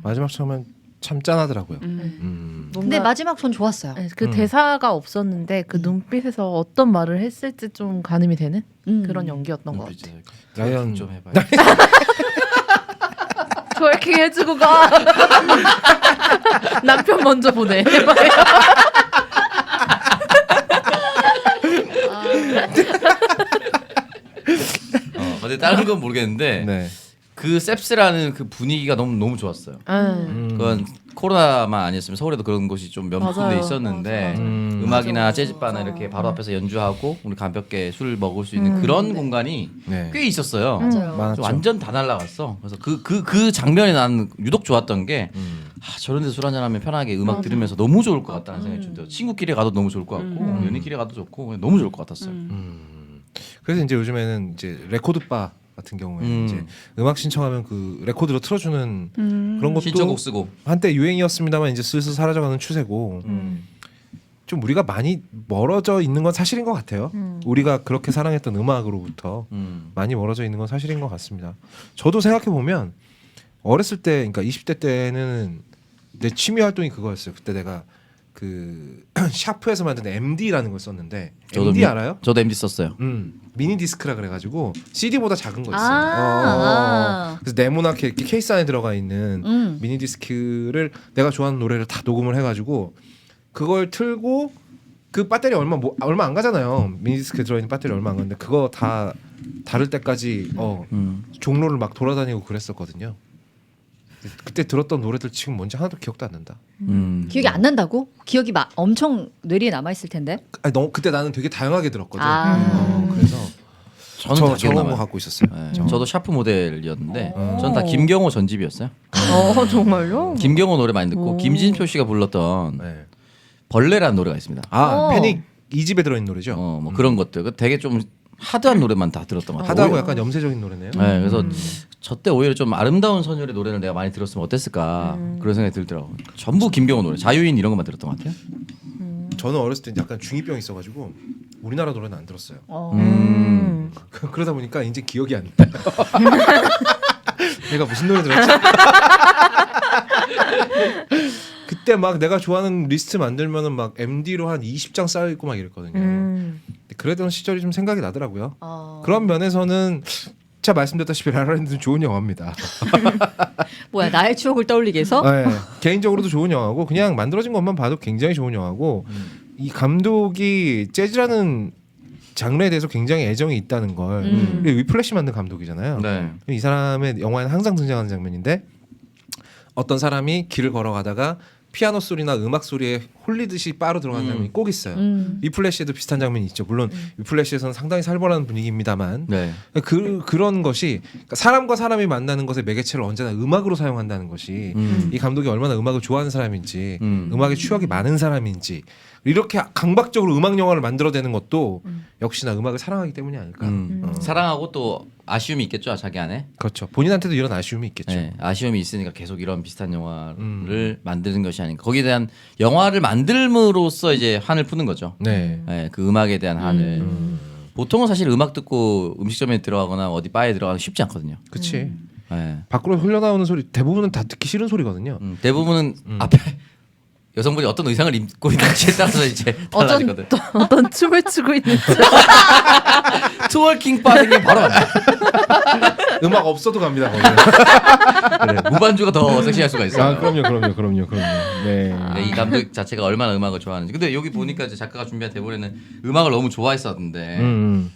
마지막 처음엔 참 짠하더라고요. 근데 마지막 전 좋았어요. 네, 그 대사가 없었는데 그 눈빛에서 어떤 말을 했을지 좀 가늠이 되는 그런 연기였던 것 같아요. 라이언 좀 해봐. 트월킹 해주고 가. 남편 먼저 보내. 근데 다른 건 모르겠는데 네. 그 셉스라는 그 분위기가 너무 좋았어요. 그건 코로나만 아니었으면 서울에도 그런 곳이 좀 몇 군데 맞아요. 있었는데 음악이나 재즈바나 이렇게 바로 앞에서 연주하고 우리 가볍게 술 먹을 수 있는 그런 공간이 네. 꽤 있었어요. 많았죠. 완전 다 날라갔어. 그래서 그 장면이 나는 유독 좋았던 게 저런 데서 술 한잔 하면 편하게 음악 들으면서 너무 좋을 것 같다는 생각이 좀 들어요. 친구끼리 가도 너무 좋을 것 같고 연인끼리 가도 좋고 그냥 너무 좋을 것 같았어요. 그래서 이제 요즘에는 이제 레코드 바 같은 경우에 이제 음악 신청하면 그 레코드로 틀어주는 그런 것도 신청곡 쓰고 한때 유행이었습니다만 이제 슬슬 사라져가는 추세고 좀 우리가 많이 멀어져 있는 건 사실인 것 같아요. 우리가 그렇게 사랑했던 음악으로부터 많이 멀어져 있는 건 사실인 것 같습니다. 저도 생각해 보면 어렸을 때, 그러니까 20대 때는 내 취미 활동이 그거였어요. 그때 내가 그 샤프에서 만든 MD라는 걸 썼는데 MD 알아요? 저도 MD 썼어요. 미니 디스크라 그래가지고 CD보다 작은 거 있어요. 아. 그래서 네모나게 이렇게 케이스 안에 들어가 있는 미니 디스크를 내가 좋아하는 노래를 다 녹음을 해가지고 그걸 틀고 그 배터리 얼마 안 가잖아요. 미니 디스크 들어있는 배터리 얼마 안 가는데 그거 다 다를 때까지 종로를 막 돌아다니고 그랬었거든요. 그때 들었던 노래들 지금 뭔지 하나도 기억도 안 난다. 기억이 안 난다고? 기억이 엄청 뇌리에 남아 있을 텐데. 아니, 그때 나는 되게 다양하게 들었거든. 아. 그래서 저는 다 저런 거 기억나요. 갖고 있었어요. 네, 저도 샤프 모델이었는데 저는 다 김경호 전집이었어요. 정말요? 김경호 노래 많이 듣고 김진표 씨가 불렀던 네. 벌레라는 노래가 있습니다. 패닉 2집에 들어있는 노래죠. 뭐 그런 것들. 그 되게 좀 하드한 노래만 다 들었던 것 같아요. 하다고 약간 염세적인 노래네요. 네, 그래서 저 때 오히려 좀 아름다운 소녀의 노래를 내가 많이 들었으면 어땠을까 그런 생각이 들더라고요. 전부 김경호 노래, 자유인 이런 것만 들었던 것 같아요. 저는 어렸을 때 약간 중이병이 있어가지고 우리나라 노래는 안 들었어요. 그러다 보니까 이제 기억이 안 나요. 내가 무슨 노래 들었지? 그때 막 내가 좋아하는 리스트 만들면은 막 MD로 한 20장 쌓여 있고 막 이랬거든요. 그러던 시절이 좀 생각이 나더라고요. 그런 면에서는 제가 말씀드렸다시피 라라랜드는 좋은 영화입니다. 뭐야 나의 추억을 떠올리게 해서? 네, 개인적으로도 좋은 영화고 그냥 만들어진 것만 봐도 굉장히 좋은 영화고 이 감독이 재즈라는 장르에 대해서 굉장히 애정이 있다는 걸 그리고 위플래시 만든 감독이잖아요. 네. 이 사람의 영화에는 항상 등장하는 장면인데 어떤 사람이 길을 걸어가다가 피아노 소리나 음악 소리에 홀리듯이 빠로 들어가는 장면이 꼭 있어요. 위플래시에도 비슷한 장면이 있죠. 물론 위플래시에서는 상당히 살벌한 분위기입니다만 네. 그런 것이 그러니까 사람과 사람이 만나는 것의 매개체를 언제나 음악으로 사용한다는 것이 이 감독이 얼마나 음악을 좋아하는 사람인지 음악에 추억이 많은 사람인지 이렇게 강박적으로 음악 영화를 만들어내는 것도 역시나 음악을 사랑하기 때문이 아닐까. 사랑하고 또 아쉬움이 있겠죠, 자기 안에. 그렇죠. 본인한테도 이런 아쉬움이 있겠죠. 네, 아쉬움이 있으니까 계속 이런 비슷한 영화를 만드는 것이 아닌가. 거기에 대한 영화를 만들므로써 이제 한을 푸는 거죠. 네. 네, 그 음악에 대한 한을. 보통은 사실 음악 듣고 음식점에 들어가거나 어디 바에 들어가기 쉽지 않거든요. 그렇지. 네. 밖으로 흘러나오는 소리 대부분은 다 듣기 싫은 소리거든요. 대부분은 앞에 여성분이 어떤 의상을 입고 있는지에 따라서 이제 달라지거든. 어떤 춤을 추고 있는지. 트월킹 빠지면 바로 갑니다. 음악 없어도 갑니다. 그래, 무반주가 더 섹시할 수가 있어요. 아, 그럼요. 네. 네, 이 감독 자체가 얼마나 음악을 좋아하는지. 근데 여기 보니까 이제 작가가 준비한 대본에는 음악을 너무 좋아했었는데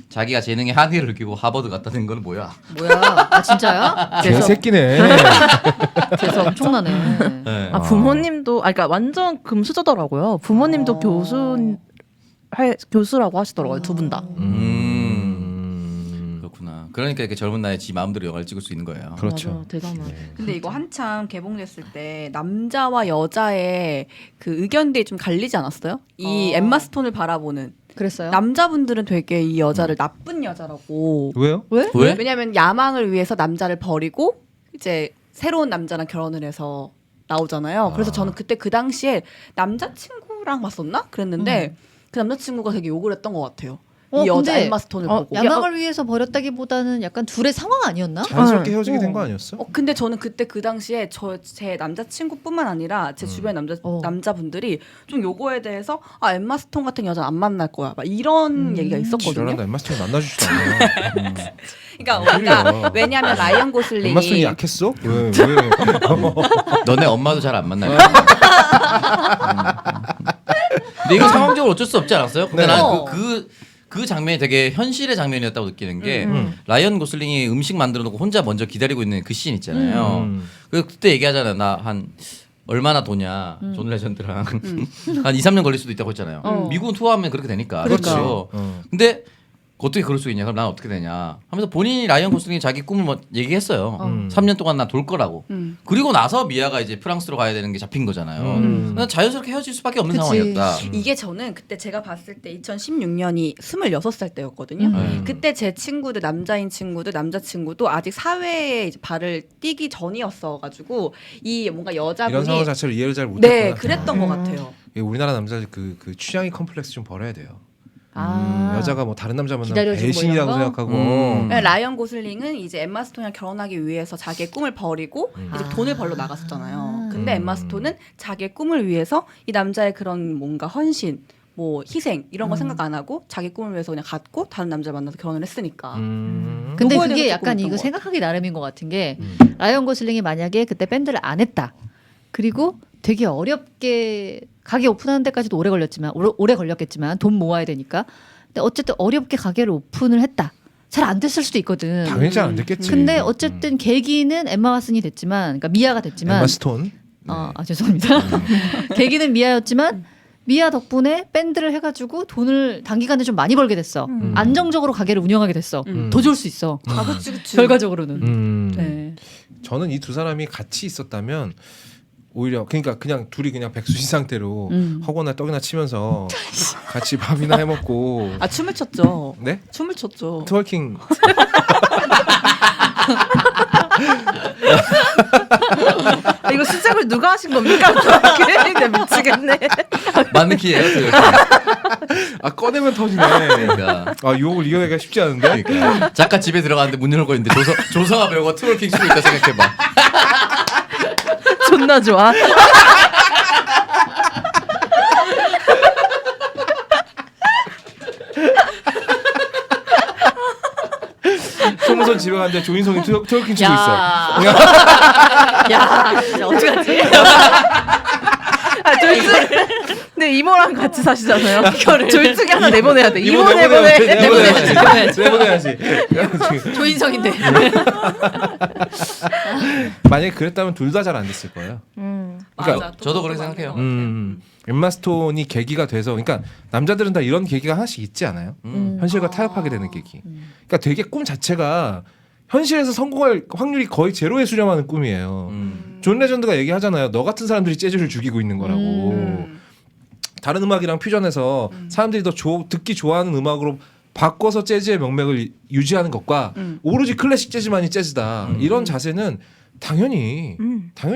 자기가 재능에 한계를 느끼고 하버드 갔다는 건 뭐야? 뭐야? 아 진짜요? 개새끼네. 그래서 엄청나네. 네. 아 부모님도 그러니까 완전 금수저더라고요. 부모님도 교수라고 하시더라고요. 두 분 다. 그렇구나. 그러니까 이렇게 젊은 나이에 지 마음대로 영화를 찍을 수 있는 거예요. 그렇죠. 맞아, 대단하다. 근데 이거 한참 개봉됐을 때 남자와 여자의 그 의견들이 좀 갈리지 않았어요? 이 엠마 스톤을 바라보는 그랬어요? 남자분들은 되게 이 여자를 나쁜 여자라고. 왜요? 왜? 왜? 왜냐면 야망을 위해서 남자를 버리고 이제 새로운 남자랑 결혼을 해서 나오잖아요. 그래서 저는 그때 그 당시에 남자친구랑 봤었나? 그랬는데 그 남자친구가 되게 욕을 했던 것 같아요. 이 여자 근데 엠마 스톤을 보고. 야망을 위해서 버렸다기보다는 약간 둘의 상황 아니었나? 자연스럽게 헤어지게 된 거 아니었어? 근데 저는 그때 그 당시에 제 남자친구뿐만 아니라 제 주변 남자분들이 좀 요거에 대해서 엠마 스톤 같은 여자 안 만날 거야. 막 이런 얘기가 있었거든요. 지랄한다. 엠마 스톤 만나주지도 않아. 그러니까 왜냐하면 라이언 고슬링이 엠마 스톤이 약했어? 왜? 너네 엄마도 잘 안 만나요. 근데 이거 상황적으로 어쩔 수 없지 않았어요? 근데 네. 나는 그 장면이 되게 현실의 장면이었다고 느끼는 게 라이언 고슬링이 음식 만들어 놓고 혼자 먼저 기다리고 있는 그 씬 있잖아요. 그때 얘기하잖아. 나 한 얼마나 도냐. 존 레전드랑 한 2, 3년 걸릴 수도 있다고 했잖아요. 미국은 투어하면 그렇게 되니까. 그렇죠. 근데 어떻게 그럴 수 있냐? 그럼 난 어떻게 되냐? 하면서 본인이 라이언 고슬링이 자기 꿈을 뭐 얘기했어요. 3년 동안 나 돌 거라고. 그리고 나서 미아가 이제 프랑스로 가야 되는 게 잡힌 거잖아요. 난 자연스럽게 헤어질 수밖에 없는 상황이었다. 이게 저는 그때 제가 봤을 때 2016년이 26살 때였거든요. 그때 제 친구들 남자친구도 아직 사회에 이제 발을 띄기 전이었어가지고 이 뭔가 이런 여자분이 상황 자체를 이해를 잘 못했구나. 네 그랬던 것 같아요. 우리나라 남자들 그 취향의 컴플렉스 좀 버려야 돼요. 아. 여자가 뭐 다른 남자 만나면 기다려주고 배신이라고 뭐 이런 거? 생각하고 네, 라이언 고슬링은 이제 엠마 스톤이랑 결혼하기 위해서 자기의 꿈을 버리고 이제 돈을 벌러 나갔었잖아요. 근데 엠마 스톤은 자기의 꿈을 위해서 이 남자의 그런 뭔가 헌신, 뭐 희생 이런 거 생각 안 하고 자기 꿈을 위해서 그냥 갔고 다른 남자 만나서 결혼을 했으니까. 근데 그거에 그게 대해서 약간 조금 이거 있던 생각하기 나름인 것 같은 게 라이언 고슬링이 만약에 그때 밴드를 안 했다. 그리고 되게 어렵게 가게 오픈하는 데까지도 오래 걸렸겠지만 돈 모아야 되니까. 근데 어쨌든 어렵게 가게를 오픈을 했다. 잘 안 됐을 수도 있거든. 당연히 잘 안 됐겠지. 근데 어쨌든 계기는 엠마 왓슨이 됐지만, 그러니까 미아가 됐지만, 엠마 스톤. 네. 죄송합니다. 계기는 미아였지만 미아 덕분에 밴드를 해가지고 돈을 단기간에 좀 많이 벌게 됐어. 안정적으로 가게를 운영하게 됐어. 더 좋을 수 있어. 아, 그치. 결과적으로는. 네. 저는 이 두 사람이 같이 있었다면 오히려 그러니까 그냥 둘이 그냥 백수신 상태로 허거나 떡이나 치면서 같이 밥이나 해먹고 아, 춤을 췄죠. 네? 춤을 췄죠. 트월킹 이거 시작을 누가 하신 겁니까? 그래, 미치겠네. 맞는 키예요. 꺼내면 터지네. 그러니까. 유혹을 이겨내기가 쉽지 않은데. 그러니까 작가 집에 들어갔는데 문 열고 있는데 조성아 배우가 트월킹 추고 있다 생각해봐. 존나 좋아. 송무선 집에 갔는데 조인성이 트월킹 치고 있어. 야, 진짜 어떡하지? 근데 이모랑 같이 사시잖아요. 졸중에 하나 내보내야 돼. 이모 내보내야지. 조인성인데. 만약에 그랬다면 둘 다 잘 안 됐을 거예요. 그러니까 저도 그렇게 생각해요. 엠마 스톤이 계기가 돼서, 그러니까 남자들은 다 이런 계기가 하나씩 있지 않아요? 현실과 타협하게 되는 계기. 그러니까 되게 꿈 자체가 현실에서 성공할 확률이 거의 제로에 수렴하는 꿈이에요. 존 레전드가 얘기하잖아요. 너 같은 사람들이 재즈를 죽이고 있는 거라고. 다른 음악이랑 퓨전해서 사람들이 더 듣기 좋아하는 음악으로 바꿔서 재즈의 명맥을 유지하는 것과 오로지 클래식 재즈만이 재즈다. 이런 자세는 당연히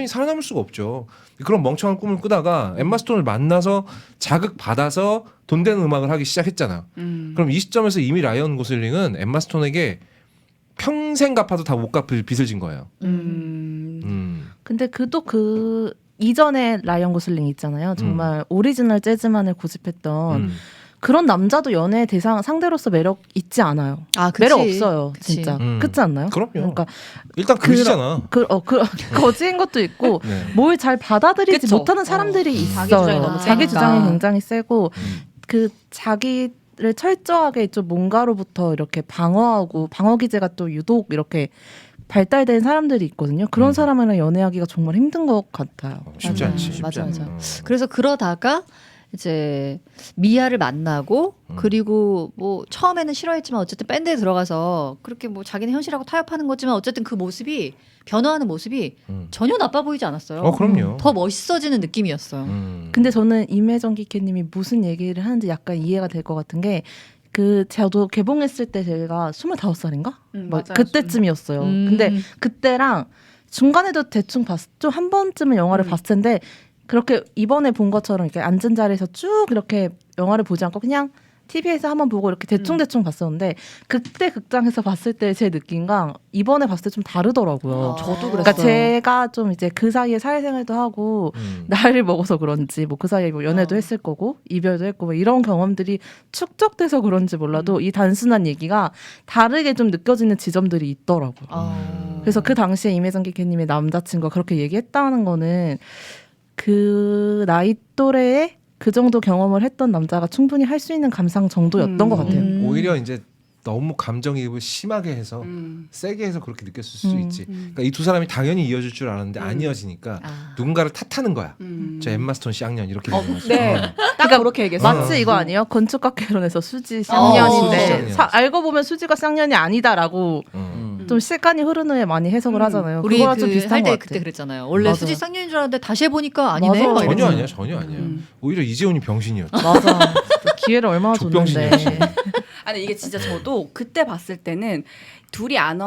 살아남을 수가 없죠. 그런 멍청한 꿈을 꾸다가 엠마 스톤을 만나서 자극받아서 돈 되는 음악을 하기 시작했잖아. 그럼 이 시점에서 이미 라이언 고슬링은 엠마 스톤에게 평생 갚아도 다 못 갚을 빚을 진 거예요. 근데 그 이전에 라이언 고슬링 있잖아요. 정말 오리지널 재즈만을 고집했던 그런 남자도 연애 대상 상대로서 매력 있지 않아요. 그치. 매력 없어요, 그치. 진짜. 그렇지 않나요? 그럼요. 그러니까 일단 그지잖아. 거지인 것도 있고 네. 뭘 잘 받아들이지 그쵸. 못하는 사람들이 있어요. 자기 주장이 너무 자기 세니까. 주장이 굉장히 세고 그 자기를 철저하게 좀 뭔가로부터 이렇게 방어하고 방어 기제가 또 유독 이렇게 발달된 사람들이 있거든요. 그런 사람이랑 연애하기가 정말 힘든 것 같아요. 쉽지 않지. 맞아. 그래서 그러다가 이제 미아를 만나고 그리고 뭐 처음에는 싫어했지만 어쨌든 밴드에 들어가서 그렇게 뭐 자기는 현실하고 타협하는 거지만 어쨌든 그 모습이 변화하는 모습이 전혀 나빠 보이지 않았어요. 그럼요. 더 멋있어지는 느낌이었어요. 근데 저는 임혜정 기캐님이 무슨 얘기를 하는지 약간 이해가 될 것 같은 게 저도 개봉했을 때 제가 25살인가? 맞아요. 그때쯤이었어요. 근데 그때랑 중간에도 대충 좀 한 번쯤은 영화를 봤을 텐데 그렇게 이번에 본 것처럼 이렇게 앉은 자리에서 쭉 이렇게 영화를 보지 않고 그냥 TV에서 한번 보고 이렇게 대충 봤었는데 그때 극장에서 봤을 때 제 느낌과 이번에 봤을 때 좀 다르더라고요. 저도 그랬어요. 그러니까 제가 좀 이제 그 사이에 사회생활도 하고 나이를 먹어서 그런지 뭐 그 사이에 뭐 연애도 했을 거고 이별도 했고 뭐 이런 경험들이 축적돼서 그런지 몰라도 이 단순한 얘기가 다르게 좀 느껴지는 지점들이 있더라고요. 그래서 그 당시에 임혜정 기캐님의 남자친구가 그렇게 얘기했다는 거는 그 나이 또래에 그 정도 경험을 했던 남자가 충분히 할 수 있는 감상 정도였던 것 같아요. 오히려 이제 너무 감정이입을 심하게 해서 세게 해서 그렇게 느꼈을 수도 있지. 그러니까 이 두 사람이 당연히 이어질 줄 알았는데 안 이어지니까 누군가를 탓하는 거야. 저 엠마 스톤 쌍년 이렇게 되는 거지. 네. 딱 그렇게 얘기했어요. 마치 이거 아니에요? 건축학 개론에서 수지 수지 쌍년인데 쌍년. 알고 보면 수지가 쌍년이 아니다라고 좀 시간이 흐른 후에 많이 해석을 하잖아요. 우리 그거랑 좀 비슷한 것 할때 같아. 그때 그랬잖아요. 원래 맞아요. 수지 쌍년인 줄 알았는데 다시 해보니까 아니네. 맞아. 막 전혀 아니야. 오히려 이재훈이 병신이었지. 맞아. 기회를 얼마나 줬는데. 족병신이었지. 아니 이게 진짜 저도 그때 봤을 때는 둘이 안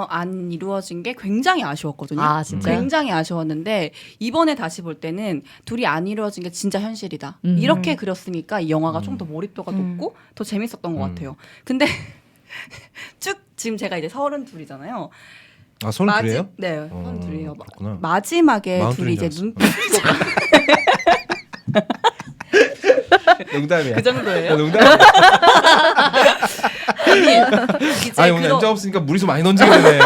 이루어진 게 굉장히 아쉬웠거든요. 아, 진짜? 굉장히 아쉬웠는데 이번에 다시 볼 때는 둘이 안 이루어진 게 진짜 현실이다. 이렇게 그렸으니까 이 영화가 좀 더 몰입도가 높고 더 재밌었던 것 같아요. 근데 쭉 지금 제가 이제 32이잖아요. 아, 32예요? 네, 32예요. 그렇구나. 마지막에 42인 둘이 이제 줄 눈빛 농담이야. 그 정도예요? 농담이야. 이제 아니 오늘 남자 없으니까 무리수 많이 던지게 되네.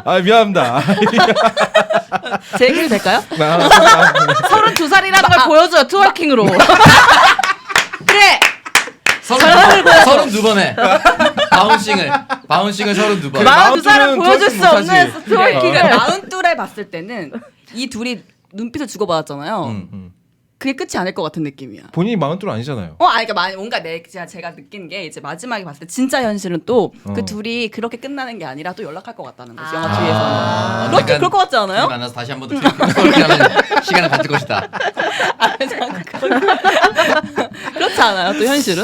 아 미안합니다. 제 얘기를 될까요? 32살이라는 걸 보여줘요 트월킹으로. 그래. 32번에 바운싱을 32번. 42살은 보여줄 수 못하지. 없는 트월킹을. 그러니까 마흔둘에 봤을 때는 이 둘이 눈빛을 주고받았잖아요. 그게 끝이 아닐 것 같은 느낌이야. 본인이 42 아니잖아요. 아니, 그러니까 뭔가 제가 느낀 게 이제 마지막에 봤을 때 진짜 현실은 또 그 어. 둘이 그렇게 끝나는 게 아니라 또 연락할 것 같다는 거지. 아. 영화 뒤에서. 그렇게 그럴 것 같지 둘이 않아요? 만나서 다시 한번 트월킹하는 시간을 가질 것이다. 그렇지 않아요? 또 현실은?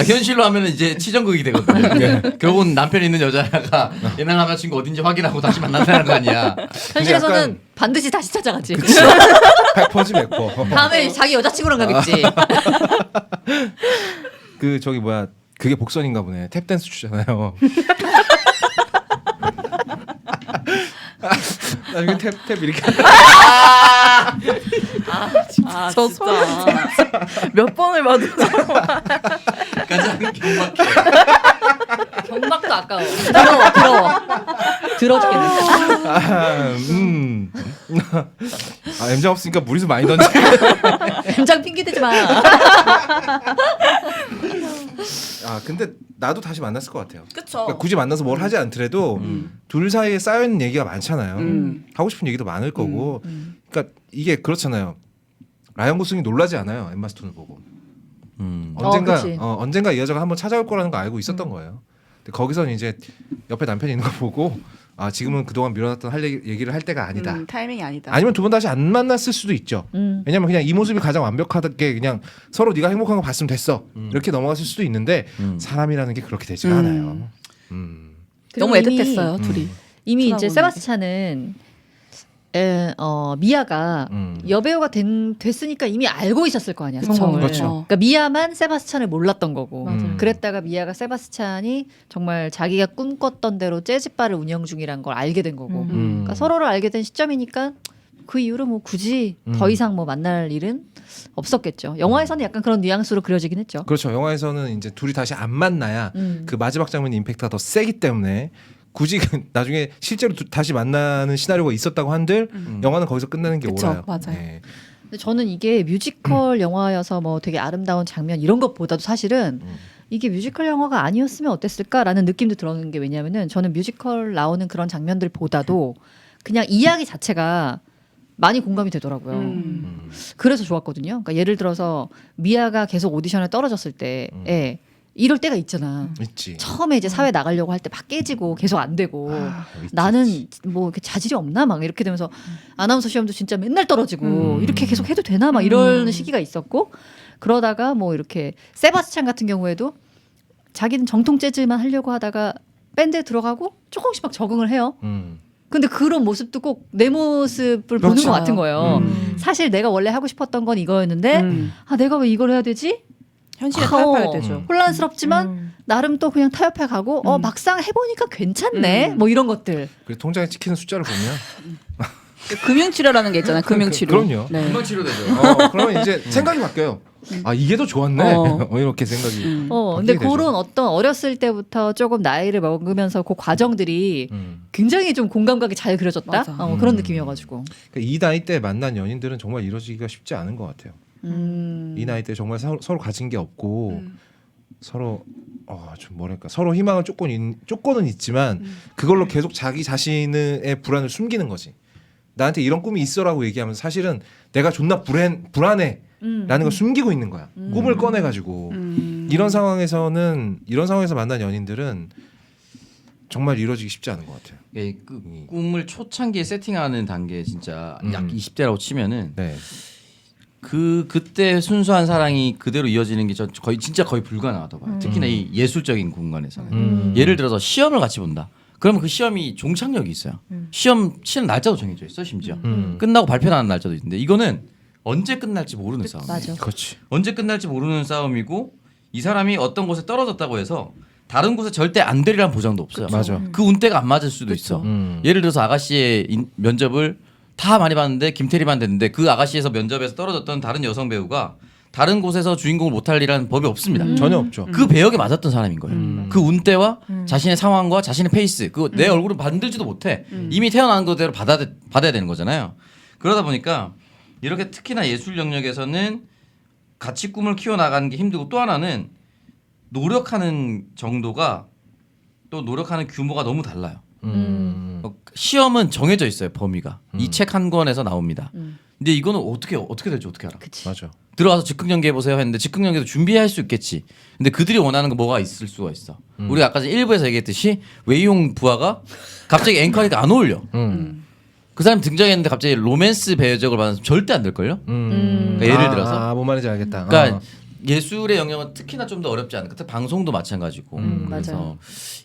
현실로 하면은 이제 치정극이 되거든요. 결국은 남편 있는 여자가 옛날 남자친구 어딘지 확인하고 다시 만난다는 거 아니야. 현실에서는 약간- 반드시 다시 찾아가지. 100%지 100%. 다음에 자기 여자친구랑 가겠지. 그 저기 뭐야 그게 복선인가 보네. 탭댄스 추잖아요. 나중에 탭 이렇게. 저 진짜. 몇 번을 봐도 가장 경박해. 경박도 아까워. 들어 죽겠네. 아 MJ 없으니까 무리수 많이 던지. 엠장 핑계 대지 마. 아 근데 나도 다시 만났을 것 같아요. 그쵸. 그러니까 굳이 만나서 뭘 하지 않더라도 둘 사이에 쌓여 있는 얘기가 많잖아요. 하고 싶은 얘기도 많을 거고. 그러니까 이게 그렇잖아요. 라이언 고슬링이 놀라지 않아요. 엠마 스톤을 보고. 언젠가 그치. 언젠가 이 여자가 한번 찾아올 거라는 거 알고 있었던 거예요. 근데 거기서는 이제 옆에 남편이 있는 거 보고 아 지금은 그동안 미뤄놨던 얘기를 할 때가 아니다. 타이밍이 아니다. 아니면 두 번 다시 안 만났을 수도 있죠. 왜냐면 그냥 이 모습이 가장 완벽하게 그냥 서로 네가 행복한 거 봤으면 됐어 이렇게 넘어갔을 수도 있는데 사람이라는 게 그렇게 되지가 않아요. 너무 애틋했어요, 둘이. 이미 이제 쳐다보는 세바스찬은 미아가 여배우가 됐으니까 이미 알고 있었을 거 아니야. 성공을. 그렇죠. 그러니까 미아만 세바스찬을 몰랐던 거고. 맞아요. 그랬다가 미아가 세바스찬이 정말 자기가 꿈꿨던 대로 재즈바를 운영 중이란 걸 알게 된 거고. 그러니까 서로를 알게 된 시점이니까 그 이후로 뭐 굳이 더 이상 뭐 만날 일은 없었겠죠. 영화에서는 약간 그런 뉘앙스로 그려지긴 했죠. 그렇죠. 영화에서는 이제 둘이 다시 안 만나야 그 마지막 장면 임팩트가 더 세기 때문에 굳이 나중에 실제로 다시 만나는 시나리오가 있었다고 한들 영화는 거기서 끝나는 게 그쵸, 옳아요. 맞아요. 네. 근데 저는 이게 뮤지컬 영화여서 뭐 되게 아름다운 장면 이런 것보다도 사실은 이게 뮤지컬 영화가 아니었으면 어땠을까라는 느낌도 들었는 게 왜냐면은 저는 뮤지컬 나오는 그런 장면들보다도 그냥 이야기 자체가 많이 공감이 되더라고요. 그래서 좋았거든요. 그러니까 예를 들어서 미아가 계속 오디션에 떨어졌을 때에 이럴 때가 있잖아. 있지. 처음에 이제 사회 나가려고 할 때 막 깨지고 계속 안 되고 있지, 나는 있지. 뭐 이렇게 자질이 없나 막 이렇게 되면서 아나운서 시험도 진짜 맨날 떨어지고 이렇게 계속 해도 되나 막 이런 시기가 있었고 그러다가 뭐 이렇게 세바스찬 같은 경우에도 자기는 정통 재즈만 하려고 하다가 밴드에 들어가고 조금씩 막 적응을 해요. 근데 그런 모습도 꼭 내 모습을 보는 그렇죠. 것 같은 거예요. 사실 내가 원래 하고 싶었던 건 이거였는데 아 내가 왜 이걸 해야 되지? 현실에 타협해야 되죠. 혼란스럽지만 나름 또 그냥 타협해 가고 막상 해보니까 괜찮네. 뭐 이런 것들. 그리고 통장에 찍히는 숫자를 보면 금융치료라는 게 있잖아요. 금융치료. 그럼요. 네. 금방 치료되죠. 그러면 이제 생각이 바뀌어요. 아 이게 더 좋았네. 이렇게 생각이. 근데 바뀌게 되죠. 그런 어떤 어렸을 때부터 조금 나이를 먹으면서 그 과정들이 굉장히 좀 공감각이 잘 그려졌다. 맞아. 그런 느낌이어가지고. 그러니까 이 나이 때 만난 연인들은 정말 이루어지기가 쉽지 않은 것 같아요. 이 나이 때 정말 서로 가진 게 없고 서로 좀 뭐랄까 서로 희망을 쫓고는 있지만 그걸로 계속 자기 자신의 불안을 숨기는 거지. 나한테 이런 꿈이 있어라고 얘기하면서 사실은 내가 존나 불안해. 라는 걸 숨기고 있는 거야. 꿈을 꺼내가지고 이런 상황에서 만난 연인들은 정말 이루어지기 쉽지 않은 것 같아요. 예, 그 꿈을 초창기에 세팅하는 단계 진짜 약 20대라고 치면은 네. 그때 순수한 사랑이 그대로 이어지는 게 저 거의 진짜 거의 불가능하다고 봐요. 특히나 이 예술적인 공간에서는. 예를 들어서 시험을 같이 본다. 그러면 그 시험이 종착역이 있어요. 시험 치는 날짜도 정해져 있어 심지어. 끝나고 발표하는 날짜도 있는데 이거는 언제 끝날지 모르는 싸움. 맞아. 그렇지. 언제 끝날지 모르는 싸움이고 이 사람이 어떤 곳에 떨어졌다고 해서 다른 곳에 절대 안 되리란 보장도 없어요. 맞아. 그 운대가 안 맞을 수도 있어. 예를 들어서 아가씨의 면접을 다 많이 봤는데 김태리만 됐는데 그 아가씨에서 면접에서 떨어졌던 다른 여성 배우가 다른 곳에서 주인공을 못할 일이라는 법이 없습니다. 전혀 없죠. 그 배역에 맞았던 사람인 거예요. 그 운대와 자신의 상황과 자신의 페이스, 그 내 얼굴을 만들지도 못해. 이미 태어난 거대로 받아야 되는 거잖아요. 그러다 보니까 이렇게 특히나 예술 영역에서는 같이 꿈을 키워나가는 게 힘들고 또 하나는 노력하는 정도가 또 노력하는 규모가 너무 달라요. 시험은 정해져 있어요 범위가. 이 책 한 권에서 나옵니다. 근데 이거는 어떻게 될지 어떻게 알아? 그치. 맞아. 들어와서 즉흥 연기해 보세요 했는데 즉흥 연기도 준비할 수 있겠지. 근데 그들이 원하는 거 뭐가 있을 수가 있어. 우리가 아까 전에 1부에서 얘기했듯이 웨이용 부하가 갑자기 앵커니까 안 어울려. 그 사람이 등장했는데 갑자기 로맨스 배역을 받으면 절대 안 될걸요? 그러니까 예를 들어서 뭔 말인지 알겠다. 그러니까 예술의 영역은 특히나 좀 더 어렵지 않을까. 특히 방송도 마찬가지고. 그래서 맞아요.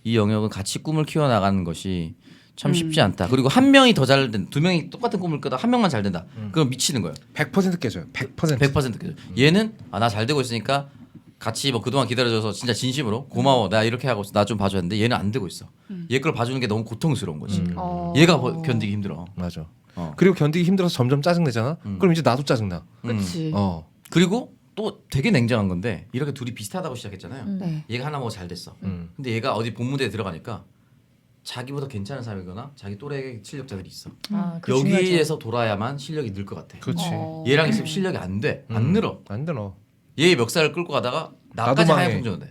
이 영역은 같이 꿈을 키워나가는 것이 참 쉽지 않다. 그리고 한 명이 더 잘 된다. 두 명이 똑같은 꿈을 꿔도 한 명만 잘 된다. 그럼 미치는 거예요. 100% 깨져요. 100%. 100% 깨져. 얘는 나 잘 되고 있으니까 같이 뭐 그동안 기다려줘서 진짜 진심으로 고마워. 나 이렇게 하고 나 좀 봐줘야 하는데 얘는 안 되고 있어. 얘 걸 봐주는 게 너무 고통스러운 거지. 얘가 견디기 힘들어. 맞아. 그리고 견디기 힘들어서 점점 짜증 내잖아. 그럼 이제 나도 짜증 나. 그렇지. 그리고 또 되게 냉정한 건데 이렇게 둘이 비슷하다고 시작했잖아요. 네. 얘가 하나 뭐 잘 됐어. 근데 얘가 어디 본무대에 들어가니까 자기보다 괜찮은 사람이거나 자기 또래 실력자들이 있어. 그거 중요하죠. 여기에서 돌아야만 실력이 늘 것 같아. 그렇지. 얘랑 있으면 실력이 안 돼. 안 늘어. 안 들어. 얘의 멱살을 끌고 가다가 나도 나까지 망해. 하얀 풍전인데.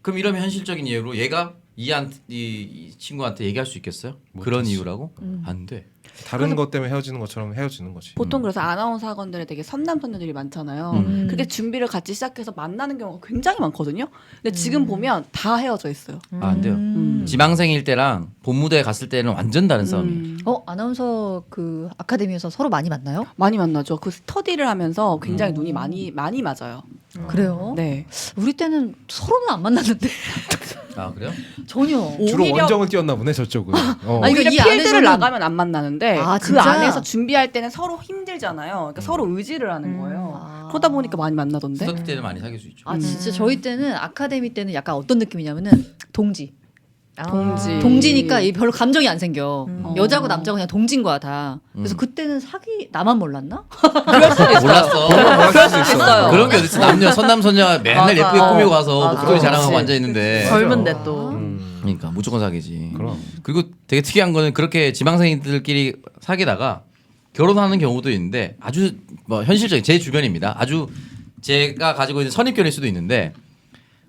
그럼 이러면 현실적인 이유로 얘가 이 친구한테 얘기할 수 있겠어요? 그런 못하지. 이유라고? 안 돼. 다른 것 때문에 헤어지는 것처럼 헤어지는 거지. 보통 그래서 아나운서 학원들에 되게 선남선녀들이 많잖아요. 그렇게 준비를 같이 시작해서 만나는 경우가 굉장히 많거든요. 근데 지금 보면 다 헤어져 있어요. 안 돼요. 지망생일 때랑 본무대에 갔을 때는 완전 다른 싸움이에요. 아나운서 그 아카데미에서 서로 많이 만나요? 많이 만나죠. 그 스터디를 하면서 굉장히 눈이 많이 맞아요. 그래요? 네. 우리 때는 서로는 안 만났는데 아 그래요? 전혀. 주로 오히려- 원정을 뛰었나 보네 저쪽은. 아니, 오히려 이 필드를 안에서는- 나가면 안 만나는데 아, 그 진짜? 안에서 준비할 때는 서로 힘들잖아요. 그러니까 서로 의지를 하는 거예요. 아. 그러다 보니까 많이 만나던데. 스터디 때는 많이 사귈 수 있죠. 아 진짜 저희 때는 아카데미 때는 약간 어떤 느낌이냐면은 동지. 동지. 동지니까 이 별로 감정이 안 생겨. 여자고 어. 남자고 그냥 동지인 거야 다. 그래서 그때는 나만 몰랐나? 몰랐어. 그럴 수도 있어. 그런 게 어딨어. 남녀 선남선녀가 맨날 맞아. 예쁘게 꾸미고 가서 맞아. 목소리 자랑하고 그렇지. 앉아 있는데. 젊은데 또. 그러니까 무조건 사귀지. 그럼. 그리고 되게 특이한 거는 그렇게 지망생들끼리 사귀다가 결혼하는 경우도 있는데 아주 뭐 현실적인 제 주변입니다. 아주 제가 가지고 있는 선입견일 수도 있는데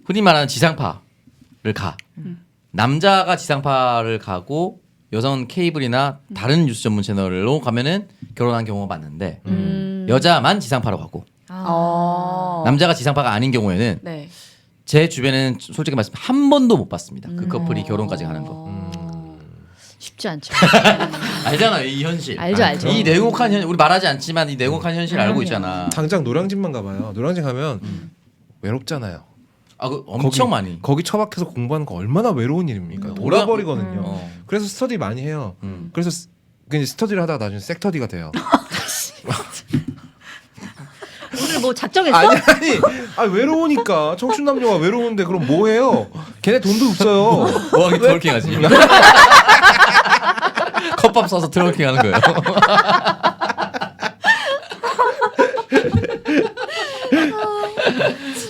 흔히 말하는 지상파를 가. 남자가 지상파를 가고 여성은 케이블이나 다른 뉴스 전문 채널로 가면은 결혼한 경우가 많은데 여자만 지상파로 가고 남자가 지상파가 아닌 경우에는 네. 제 주변에는 솔직히 말씀 한 번도 못 봤습니다. 그 커플이 결혼까지 가는 거. 쉽지 않죠. 알잖아요 이 현실. 알죠, 알죠. 이 냉혹한 현실 우리 말하지 않지만 이 냉혹한 현실 알고 있잖아. 당장 노량진만 가봐요. 노량진 가면 외롭잖아요. 그 엄청 많이. 거기 처박혀서 공부하는 거 얼마나 외로운 일입니까? 돌아버리거든요. 어. 그래서 스터디 많이 해요. 그래서 그냥 스터디를 하다가 나중에 섹터디가 돼요. 오늘 뭐 작정했어? 아니 외로우니까 청춘 남녀가 외로운데 그럼 뭐 해요? 걔네 돈도 없어요. 뭐하기 트월킹하지. 컵밥 써서 트월킹하는 거예요.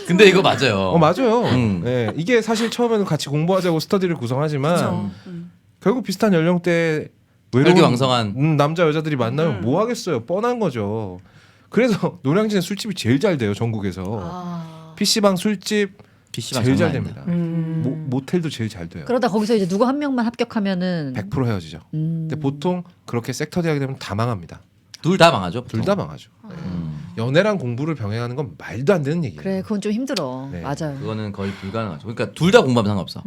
근데 이거 맞아요. 맞아요. 네, 이게 사실 처음에는 같이 공부하자고 스터디를 구성하지만 결국 비슷한 연령대 외로운 혈기왕성한. 남자 여자들이 만나면 뭐 하겠어요? 뻔한 거죠. 그래서 노량진에 술집이 제일 잘 돼요 전국에서. PC방 술집 PC방 제일 잘 장난 아니다. 됩니다. 모텔도 제일 잘 돼요. 그러다 거기서 이제 누구 한 명만 합격하면은 100% 헤어지죠. 근데 보통 그렇게 섹터디 하게 되면 다 망합니다. 둘 다 망하죠. 둘 다 망하죠. 네. 연애랑 공부를 병행하는 건 말도 안 되는 얘기예요. 그래 그건 좀 힘들어. 네. 맞아요. 그거는 거의 불가능하죠. 그러니까 둘 다 공부하면 상관없어.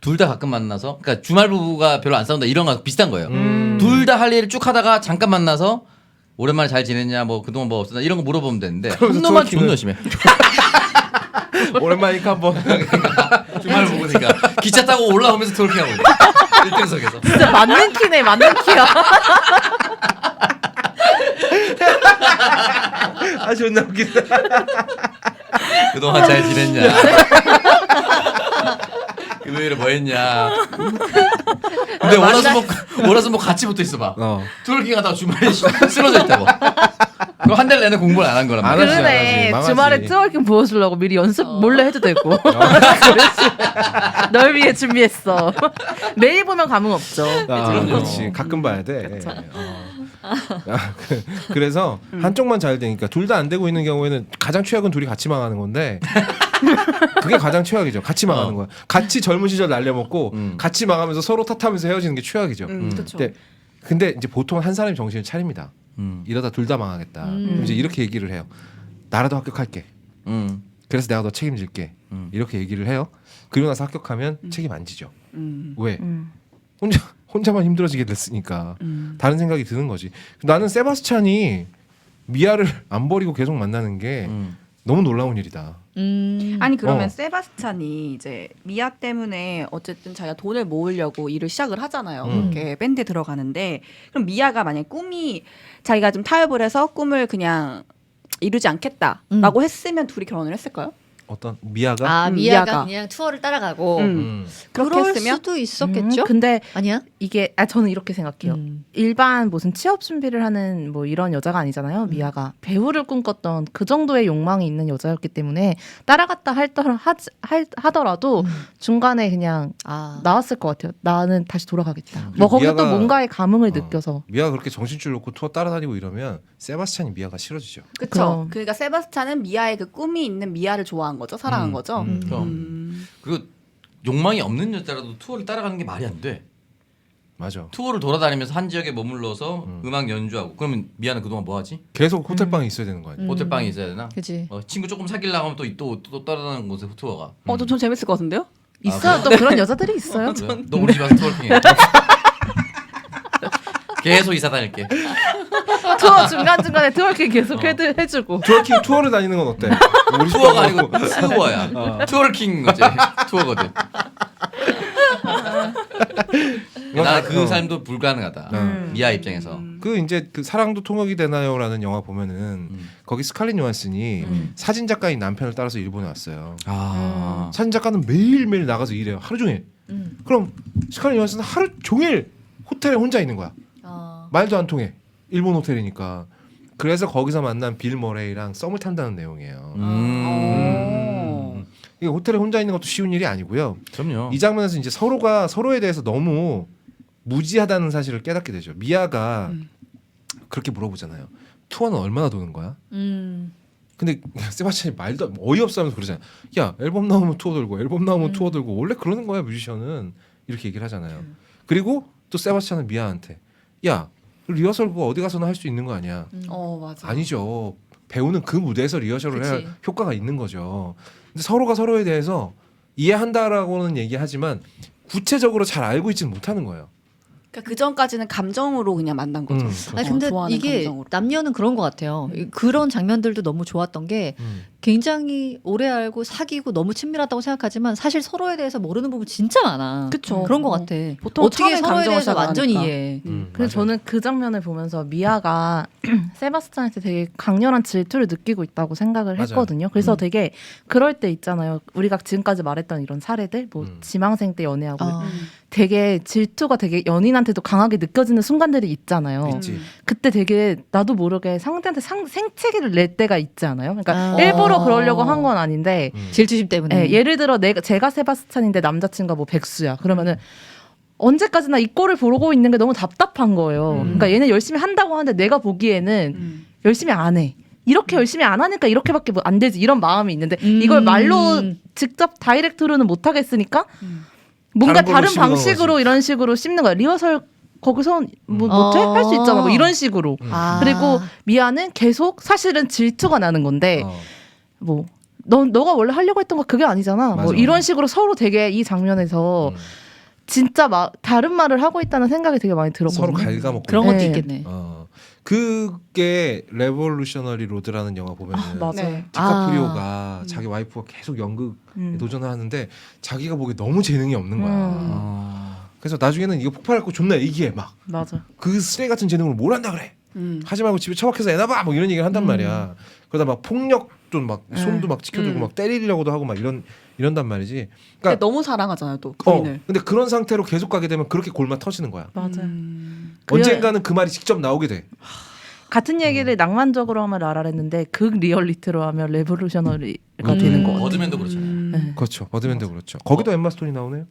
둘 다 가끔 만나서 그러니까 주말 부부가 별로 안 싸운다 이런 거 비슷한 거예요. 둘 다 할 일을 쭉 하다가 잠깐 만나서 오랜만에 잘 지냈냐 뭐 그동안 뭐 없었나 이런 거 물어보면 되는데 한 그러면서 놈만 트월킹을- 존나 열심히 해. 오랜만이니까 한번 주말 먹으니까 기차 타고 올라오면서 트월킹하고 있어. 1등석에서. 진짜 맞는 키네, 맞는 키야. 아 존나 웃기다. 그동안 잘 지냈냐? 금요일에 뭐 했냐? 근데 월화수목 같이 붙어 있어 봐. 트월킹 하다가 주말에 쓰러져 있다고. 그럼 한 달 내내 공부를 안 한 거란 안 말이야. 하지, 그러네. 망하지. 주말에 트월킹 보여주려고 미리 연습 몰래 해도 되고. 그렇지. 널 위해 준비했어. 매일 보면 감흥 없죠. 그렇지. 가끔 봐야 돼. 그래서 한쪽만 잘 되니까 둘 다 안 되고 있는 경우에는 가장 최악은 둘이 같이 망하는 건데 그게 가장 최악이죠. 같이 망하는 거야. 같이 젊은 시절 날려먹고 같이 망하면서 서로 탓하면서 헤어지는 게 최악이죠. 그렇죠. 근데 이제 보통 한 사람이 정신을 차립니다. 이러다 둘 다 망하겠다. 그럼 이제 이렇게 얘기를 해요. 나라도 합격할게. 그래서 내가 너 책임질게. 이렇게 얘기를 해요. 그리고 나서 합격하면 책임 안 지죠. 왜? 혼자만 힘들어지게 됐으니까 다른 생각이 드는 거지. 나는 세바스찬이 미아를 안 버리고 계속 만나는 게 너무 놀라운 일이다. 아니 그러면 어. 세바스찬이 이제 미아 때문에 어쨌든 자기가 돈을 모으려고 일을 시작을 하잖아요. 음. 이렇게 밴드에 들어가는데 그럼 미아가 만약 꿈이 자기가 좀 타협을 해서 꿈을 그냥 이루지 않겠다라고 했으면 둘이 결혼을 했을까요? 어떤 미아가 아 미아가 미아가. 그냥 투어를 따라가고 그렇게 그럴 했으면 수도 있었겠죠. 근데 아니야? 이게 저는 이렇게 생각해요. 일반 무슨 취업 준비를 하는 뭐 이런 여자가 아니잖아요. 미아가 배우를 꿈꿨던 그 정도의 욕망이 있는 여자였기 때문에 따라갔다 하더라도 중간에 그냥 아 나왔을 것 같아요. 나는 다시 돌아가겠다. 뭐 거기서 또 미아가- 뭔가의 감흥을 느껴서. 미아가 그렇게 정신줄 놓고 투어 따라다니고 이러면 세바스찬이 미아가 싫어지죠. 그렇죠. 그럼. 그러니까 세바스찬은 미아의 그 꿈이 있는 미아를 좋아한 거죠. 사랑한 거죠. 그럼. 그리고 욕망이 없는 여자라도 투어를 따라가는 게 말이 안 돼. 맞아. 투어를 돌아다니면서 한 지역에 머물러서 음악 연주하고 그러면 미아는 그동안 뭐 하지? 계속 호텔방에 있어야 되는 거 아니야? 호텔방에 있어야 되나? 그지. 친구 조금 사귀려고 하면 또 따라다니는 곳에 투어가. 좀 재밌을 것 같은데요? 있어요. 또 그런 여자들이 있어요. 그래? 너 우리 집 와서 트월킹해. 계속 이사 다닐게. 투어 중간중간에 트월킹 계속 해주고. 트월킹 투어를 다니는 건 어때? 우리 투어가 집하고. 아니고 투어야. 투어킹 거지. 투어거든. 나는 그 삶도 불가능하다. 미아 입장에서. 그 이제 그 사랑도 통역이 되나요라는 영화 보면은 거기 스칼렛 요한슨이 사진 작가인 남편을 따라서 일본에 왔어요. 아. 사진 작가는 매일매일 나가서 일해요. 하루 종일. 그럼 스칼렛 요한슨은 하루 종일 호텔에 혼자 있는 거야. 말도 안 통해. 일본 호텔이니까. 그래서 거기서 만난 빌 머레이랑 썸을 탄다는 내용이에요. 이게 호텔에 혼자 있는 것도 쉬운 일이 아니고요. 그럼요. 이 장면에서 이제 서로가 서로에 대해서 너무 무지하다는 사실을 깨닫게 되죠. 미아가 그렇게 물어보잖아요. 투어는 얼마나 도는 거야? 근데 세바스찬이 말도 어이없어하면서 그러잖아요. 야 앨범 나오면 투어 돌고 앨범 나오면 투어 돌고 원래 그러는 거야 뮤지션은 이렇게 얘기를 하잖아요. 그리고 또 세바스찬은 미아한테 야 리허설 그거 어디 가서나 할 수 있는 거 아니야? 맞아. 아니죠. 배우는 그 무대에서 리허설을 그치. 해야 효과가 있는 거죠. 근데 서로가 서로에 대해서 이해한다라고는 얘기하지만 구체적으로 잘 알고 있지는 못하는 거예요. 그러니까 그 전까지는 감정으로 그냥 만난 거죠. 아니 근데 좋아하는 이게 감정으로. 남녀는 그런 것 같아요. 그런 장면들도 너무 좋았던 게 굉장히 오래 알고 사귀고 너무 친밀하다고 생각하지만 사실 서로에 대해서 모르는 부분 진짜 많아. 그쵸. 그런 것 같아. 보통 어떻게 처음엔 서로에 감정을 대해서 완전히 시작하니까. 이해해. 그래서 맞아요. 저는 그 장면을 보면서 미아가 세바스찬한테 되게 강렬한 질투를 느끼고 있다고 생각을 맞아요. 했거든요. 그래서 되게 그럴 때 있잖아요. 우리가 지금까지 말했던 이런 사례들, 뭐 지망생 때 연애하고 되게 질투가 되게 연인한테도 강하게 느껴지는 순간들이 있잖아요. 있지. 그때 되게 나도 모르게 상대한테 생채기를 낼 때가 있지 않아요? 그러니까 아. 일부러 그러려고 한 건 아닌데 질투심 때문에. 예, 예를 들어 제가 세바스찬인데 남자친구가 뭐 백수야. 그러면은 언제까지나 이 꼴을 보고 있는 게 너무 답답한 거예요. 그러니까 얘는 열심히 한다고 하는데 내가 보기에는 열심히 안 해. 이렇게 열심히 안 하니까 이렇게밖에 안 되지 이런 마음이 있는데 이걸 말로 직접 다이렉트로는 못 하겠으니까 뭔가 다른 걸로 다른 씹는 방식으로 거지. 이런 식으로 씹는 거야. 리허설 거기서 뭐 못해? 할 수 있잖아. 뭐 이런 식으로. 아. 그리고 미아는 계속 사실은 질투가 나는 건데 뭐 너가 원래 하려고 했던 거 그게 아니잖아. 맞아. 뭐 이런 식으로 서로 되게 이 장면에서 진짜 다른 말을 하고 있다는 생각이 되게 많이 들었거든요. 서로 갉아먹고 그런 것도 네. 있겠네. 그게 레볼루셔너리 로드라는 영화 보면은 맞아요. 네. 디카프리오가 자기 와이프가 계속 연극에 도전을 하는데 자기가 보기에 너무 재능이 없는 거야. 그래서 나중에는 이거 폭발하고 존나 얘기해 막. 맞아. 그 쓰레기 같은 재능으로 뭘 한다 그래. 하지 말고 집에 처박혀서 애나봐 뭐 이런 얘기를 한단 말이야. 그러다 막 폭력도 막 손도 막 지켜주고 막 때리려고도 하고 막 이런단 말이지. 근데 그러니까 너무 사랑하잖아요 또 부인을. 근데 그런 상태로 계속 가게 되면 그렇게 골마 터지는 거야. 맞아. 언젠가는 그 말이 직접 나오게 돼. 같은 얘기를 낭만적으로 하면 라라랜드인데 극 리얼리티로 하면 레볼루셔너리가 되는 거 같아요. 버드맨도 그렇잖아요. 네. 그렇죠. 버드맨도 그렇죠. 거기도 엠마 스톤이 나오네요.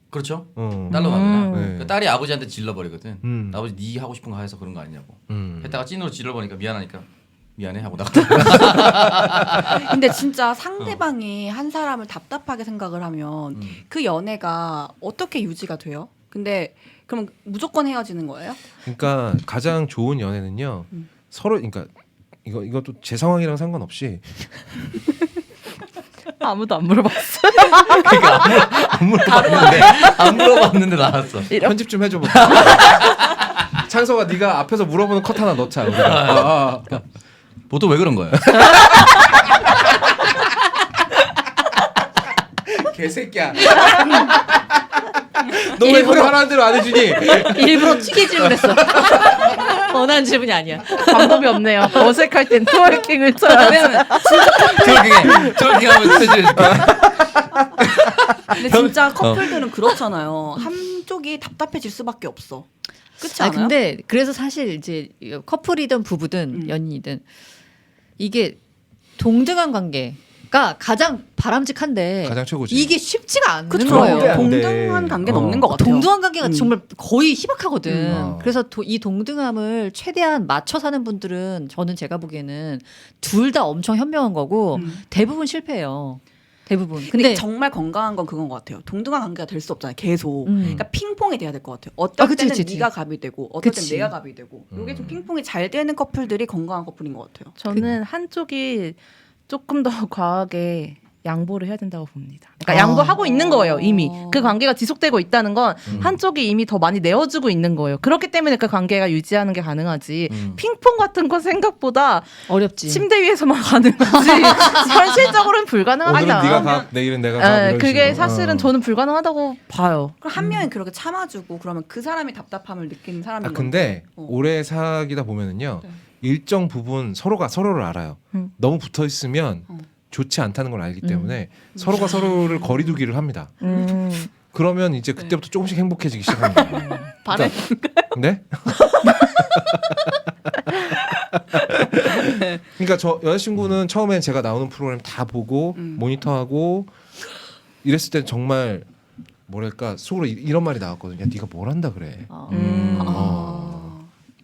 그렇죠. 어. 딸로 나옵니다. 네. 그 딸이 아버지한테 질러버리거든. 아버지 네 하고 싶은 거 해서 그런 거 아니냐고. 했다가 찐으로 질러버리니까 미안하니까 미안해 하고 나가. 근데 진짜 상대방이 한 사람을 답답하게 생각을 하면 그 연애가 어떻게 유지가 돼요? 근데 그럼 무조건 헤어지는 거예요? 그러니까 가장 좋은 연애는요. 서로 그러니까 이것도 제 상황이랑 상관없이 아무도 안 물어봤어. 그러니까 안 물어봤는데 나왔어. 편집 좀 해줘 봐. 창서가 네가 앞에서 물어보는 컷 하나 넣자. 우리가. 보통 왜 그런 거예요? 개새끼야. 너 왜 그래 하라는 대로 안 해주니? 일부러 튀게 질문했어. 원하는 질문이 아니야. 방법이 없네요. 어색할 땐 트월킹을 쳐야 돼. 저렇게 하면 해줄게. 근데 진짜 커플들은 그렇잖아요. 한쪽이 답답해질 수밖에 없어. 그렇지 않아요? 근데 그래서 사실 이제 커플이든 부부든 연인이든 이게 동등한 관계가 가장 바람직한데 가장 최고지. 이게 쉽지가 않는 그쵸. 거예요. 안 돼. 동등한 관계는 없는 것 같아요. 동등한 관계가 정말 거의 희박하거든. 어. 그래서 이 동등함을 최대한 맞춰 사는 분들은 저는 제가 보기에는 둘 다 엄청 현명한 거고 대부분 실패해요. 대부분. 근데 정말 건강한 건 그건 것 같아요. 동등한 관계가 될 수 없잖아요. 계속. 그러니까 핑퐁이 돼야 될 것 같아요. 어떨 그치, 때는 그치. 네가 갑이 되고 어떨 때는 그치. 내가 갑이 되고. 이게 좀 핑퐁이 잘 되는 커플들이 건강한 커플인 것 같아요. 저는 한쪽이 조금 더 과하게 양보를 해야 된다고 봅니다. 그러니까 양보하고 있는 거예요, 이미. 그 관계가 지속되고 있다는 건 한쪽이 이미 더 많이 내어주고 있는 거예요. 그렇기 때문에 그 관계가 유지하는 게 가능하지. 핑퐁 같은 건 생각보다 어렵지. 침대 위에서만 가능하지. 현실적으로는 불가능하다. 오늘은 네가 가, 내일은 내가 가. 네, 이런 그게 식으로. 사실은 저는 불가능하다고 봐요. 그럼 한 명이 그렇게 참아주고 그러면 그 사람이 답답함을 느끼는 사람인 건데. 근데 어. 오래 사귀다 보면은요. 네. 일정 부분 서로가 서로를 알아요. 너무 붙어 있으면 어. 좋지 않다는 걸 알기 때문에 서로가 서로를 거리두기를 합니다. 그러면 이제 그때부터 조금씩 행복해지기 시작합니다. 바른 네? 그러니까 저 여자친구는 처음엔 제가 나오는 프로그램 다 보고 모니터하고 이랬을 때 정말 뭐랄까 속으로 이런 말이 나왔거든요. 야, 네가 뭘 한다 그래.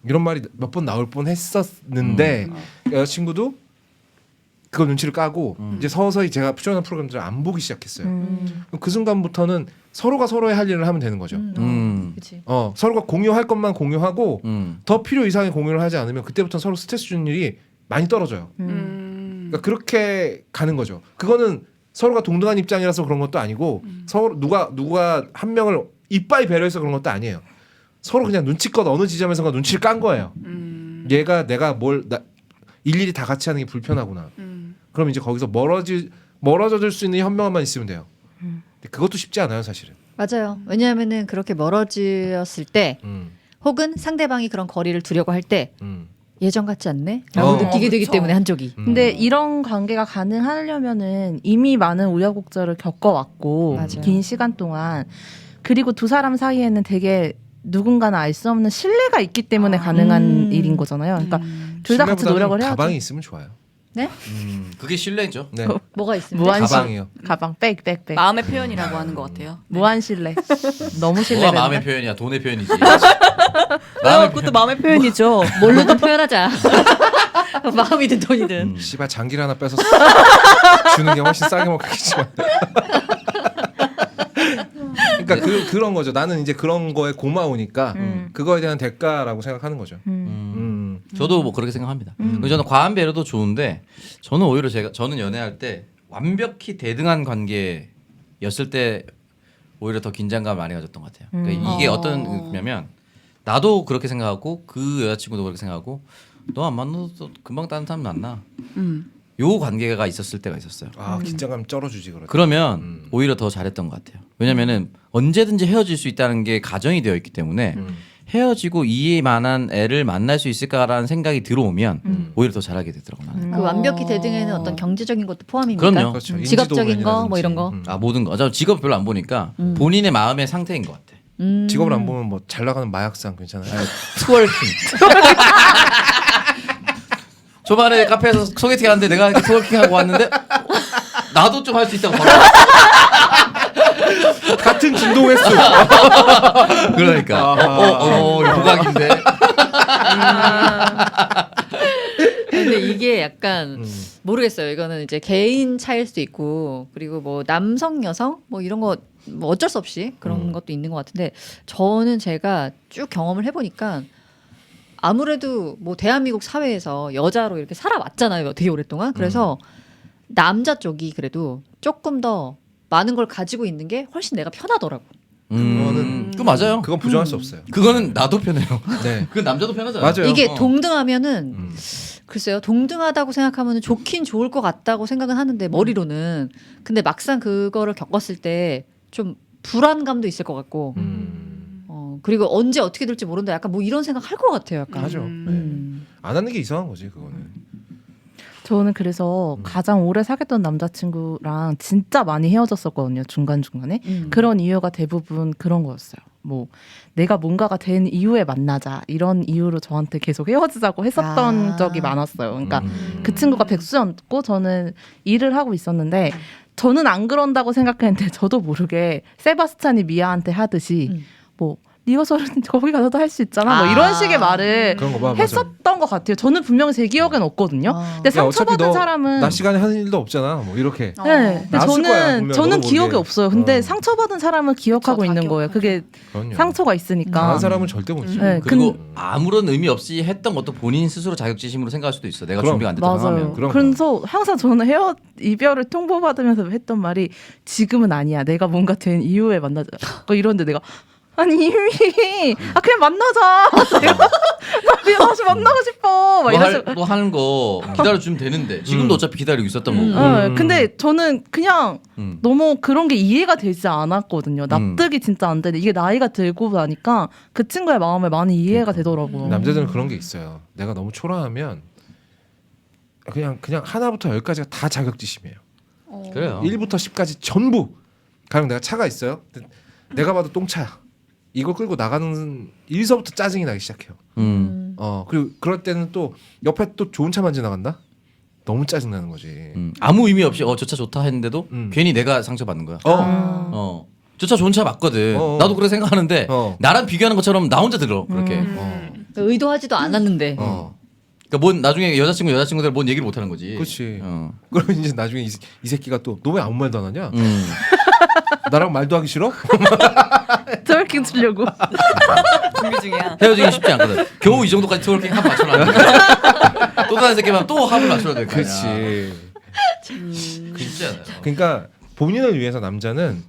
이런 말이 몇 번 나올 뻔 했었는데 여자친구도 그걸 눈치를 까고 이제 서서히 제가 출연한 프로그램들을 안 보기 시작했어요. 그럼 그 순간부터는 서로가 서로의 할 일을 하면 되는 거죠. 그치. 서로가 공유할 것만 공유하고 더 필요 이상의 공유를 하지 않으면 그때부터 서로 스트레스 주는 일이 많이 떨어져요. 그러니까 그렇게 가는 거죠. 그거는 서로가 동등한 입장이라서 그런 것도 아니고 서로 누가 한 명을 이빠이 배려해서 그런 것도 아니에요. 서로 그냥 눈치껏 어느 지점에선가 눈치를 깐 거예요. 얘가 내가 일일이 다 같이 하는 게 불편하구나. 그럼 이제 거기서 멀어져 줄 수 있는 현명함만 있으면 돼요. 근데 그것도 쉽지 않아요, 사실은. 맞아요. 왜냐하면은 그렇게 멀어졌을 때 혹은 상대방이 그런 거리를 두려고 할 때 예전 같지 않네? 라고 느끼게 되기 그쵸. 때문에 한쪽이. 근데 이런 관계가 가능하려면은 이미 많은 우여곡절을 겪어왔고 맞아요. 긴 시간 동안 그리고 두 사람 사이에는 되게 누군가는 알 수 없는 신뢰가 있기 때문에 가능한 일인 거잖아요. 그러니까 둘 다 같이 신뢰보다는 노력을 해야죠. 가방이 있으면 좋아요. 네? 그게 신뢰죠. 네. 뭐가 있습니다. 무한 가방이요. 가방 백. 마음의 표현이라고 하는 것 같아요. 무한 신뢰. 너무 신뢰. 뭐가 마음의 표현이야? 돈의 표현이지. 그것도 마음의 표현이죠. 뭘로든 표현하자. 마음이든 돈이든. 씨발 장기를 하나 뺏어 주는 게 훨씬 싸게 먹겠지만. 그러니까 그런 거죠. 나는 이제 그런 거에 고마우니까 그거에 대한 대가라고 생각하는 거죠. 저도 뭐 그렇게 생각합니다. 그리고 저는 과한 배려도 좋은데 저는 오히려 저는 연애할 때 완벽히 대등한 관계였을 때 오히려 더 긴장감 많이 가졌던 것 같아요. 그러니까 이게 어떤 거냐면 나도 그렇게 생각하고 그 여자친구도 그렇게 생각하고 너 안 만나도 또 금방 다른 사람 만나. 요 관계가 있었을 때가 있었어요. 아 긴장감 쩔어주지 그러다. 그러면 오히려 더 잘했던 것 같아요. 왜냐면은 언제든지 헤어질 수 있다는 게 가정이 되어 있기 때문에 헤어지고 이에 만한 애를 만날 수 있을까라는 생각이 들어오면 오히려 더 잘하게 되더라고요. 나는. 그 완벽히 대등에는 어떤 경제적인 것도 포함입니까? 그럼요. 그렇죠. 직업적인 거 뭐 이런 거. 아 모든 거. 저 직업 별로 안 보니까 본인의 마음의 상태인 것 같아. 직업을 안 보면 뭐 잘 나가는 마약상 괜찮아요. 트월킹. 초반에 카페에서 소개팅 하는데 내가 이렇게 트월킹 하고 왔는데 나도 좀 할 수 있다고 바로. 같은 진동 횟수. 그러니까. 부각인데. 근데 이게 약간 모르겠어요. 이거는 이제 개인 차일 수도 있고 그리고 뭐 남성 여성 뭐 이런 거 뭐 어쩔 수 없이 그런 것도 있는 것 같은데 저는 제가 쭉 경험을 해보니까 아무래도 뭐 대한민국 사회에서 여자로 이렇게 살아왔잖아요. 되게 오랫동안. 그래서 남자 쪽이 그래도 조금 더 많은 걸 가지고 있는 게 훨씬 내가 편하더라고. 그 맞아요. 그건 부정할 수 없어요. 그거는 나도 편해요. 네. 그 남자도 편하잖아요. 맞아요. 이게 동등하면은 글쎄요. 동등하다고 생각하면 좋긴 좋을 것 같다고 생각은 하는데 머리로는 근데 막상 그거를 겪었을 때 좀 불안감도 있을 것 같고 그리고 언제 어떻게 될지 모른다. 약간 뭐 이런 생각 할 것 같아요. 약간. 하죠. 네. 안 하는 게 이상한 거지 그거는. 저는 그래서 가장 오래 사귀었던 남자친구랑 진짜 많이 헤어졌었거든요. 중간중간에. 그런 이유가 대부분 그런 거였어요. 뭐 내가 뭔가가 된 이후에 만나자 이런 이유로 저한테 계속 헤어지자고 했었던 적이 많았어요. 그러니까 그 친구가 백수였고 저는 일을 하고 있었는데 저는 안 그런다고 생각했는데 저도 모르게 세바스찬이 미아한테 하듯이 뭐 리허설은 거기 가서도 할 수 있잖아. 뭐 이런 식의 말을 그런 거 봐. 맞아. 했었던 것 같아요. 저는 분명 제 기억엔 없거든요. 근데 야, 어차피 상처받은 너 사람은 낮 시간에 하는 일도 없잖아. 뭐 이렇게. 네, 근데 나왔을 거야, 분명. 저는 너도 기억이 모르게. 없어요. 근데 상처받은 사람은 기억하고 그쵸, 다 있는 거예요. 그게 그럼요. 상처가 있으니까. 강한 사람은 절대 못 지. 네, 그리고 아무런 의미 없이 했던 것도 본인 스스로 자격지심으로 생각할 수도 있어. 내가 그럼. 준비가 안 됐다 맞아요. 생각하면. 그럼. 그래서 항상 저는 이별을 통보받으면서 했던 말이 지금은 아니야. 내가 뭔가 된 이후에 만나자. 이런데 내가 아니 이미 그냥 만나자. 내가 그냥 다시 만나고 싶어. 막 이러면서. 뭐 하는 거 기다려주면 되는데 지금도 어차피 기다리고 있었던 거고. 근데 저는 그냥 너무 그런 게 이해가 되지 않았거든요. 납득이 진짜 안 되는데 이게 나이가 들고 나니까 그 친구의 마음에 많이 이해가 되더라고요. 남자들은 그런 게 있어요. 내가 너무 초라하면 그냥 하나부터 열까지가 다 자격지심이에요. 그래요. 1부터 10까지 전부. 가령 내가 차가 있어요. 근데 내가 봐도 똥차야. 이걸 끌고 나가는 일서부터 짜증이 나기 시작해요. 그리고 그럴 때는 또 옆에 또 좋은 차만 지나간다. 너무 짜증 나는 거지. 아무 의미 없이 저 차 좋다 했는데도 괜히 내가 상처받는 거야. 저 차 좋은 차 맞거든. 나도 그렇게 생각하는데 나랑 비교하는 것처럼 나 혼자 들어 그렇게. 의도하지도 않았는데. 그러니까 뭔 나중에 여자친구들 뭔 얘기를 못 하는 거지. 그렇지. 그러면 이제 나중에 이 새끼가 또 너 왜 아무 말도 안 하냐? 나랑 말도 하기 싫어? 트월킹 치려고. 준비 중이야. 헤어지기 쉽지 않거든. 겨우 이 정도까지 트월킹 합 맞춰놔. 또 다른 새끼만 또 합을 맞춰야 될 거야. 그렇지. 쉽지 않아요. 그러니까 본인을 위해서 남자는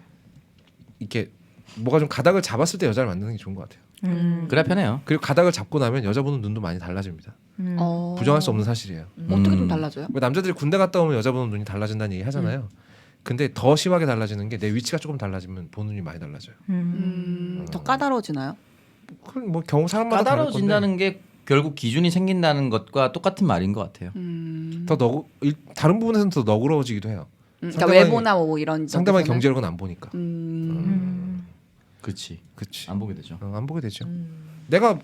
이렇게 뭐가 좀 가닥을 잡았을 때 여자를 만드는 게 좋은 것 같아요. 그래 편해요. 그리고 가닥을 잡고 나면 여자분은 눈도 많이 달라집니다. 부정할 수 없는 사실이에요. 어떻게 좀 달라져요? 왜 남자들이 군대 갔다 오면 여자분은 눈이 달라진다는 얘기 하잖아요. 근데 더 심하게 달라지는 게 내 위치가 조금 달라지면 보는 눈이 많이 달라져요. 더 까다로워지나요? 그건 뭐 경우 사람마다 다를 건데 까다로워진다는 게 결국 기준이 생긴다는 것과 똑같은 말인 것 같아요. 다른 부분에서는 더 너그러워지기도 해요. 그러니까 외모나 뭐 이런 상대방의 점에서는? 경제력은 안 보니까. 그렇지. 그치. 안 보게 되죠. 안 보게 되죠. 내가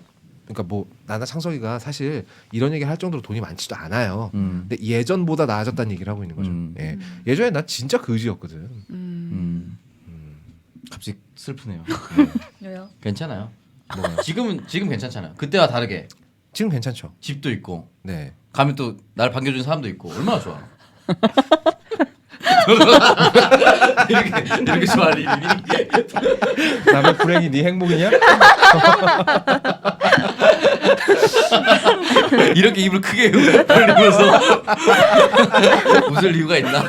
그러니까 뭐 나나 창석이가 사실 이런 얘기 할 정도로 돈이 많지도 않아요. 근데 예전보다 나아졌다는 얘기를 하고 있는 거죠. 예. 예전에 나 진짜 거지였거든. 갑자기 슬프네요. 왜요? 괜찮아요. 지금 괜찮잖아요. 그때와 다르게 지금 괜찮죠. 집도 있고 네. 가면 또 날 반겨주는 사람도 있고 얼마나 좋아. 이렇게 좋아할 일이니? 남의 불행이 네 행복이냐? 이렇게 입을 크게 벌리면서 웃을 이유가 있나?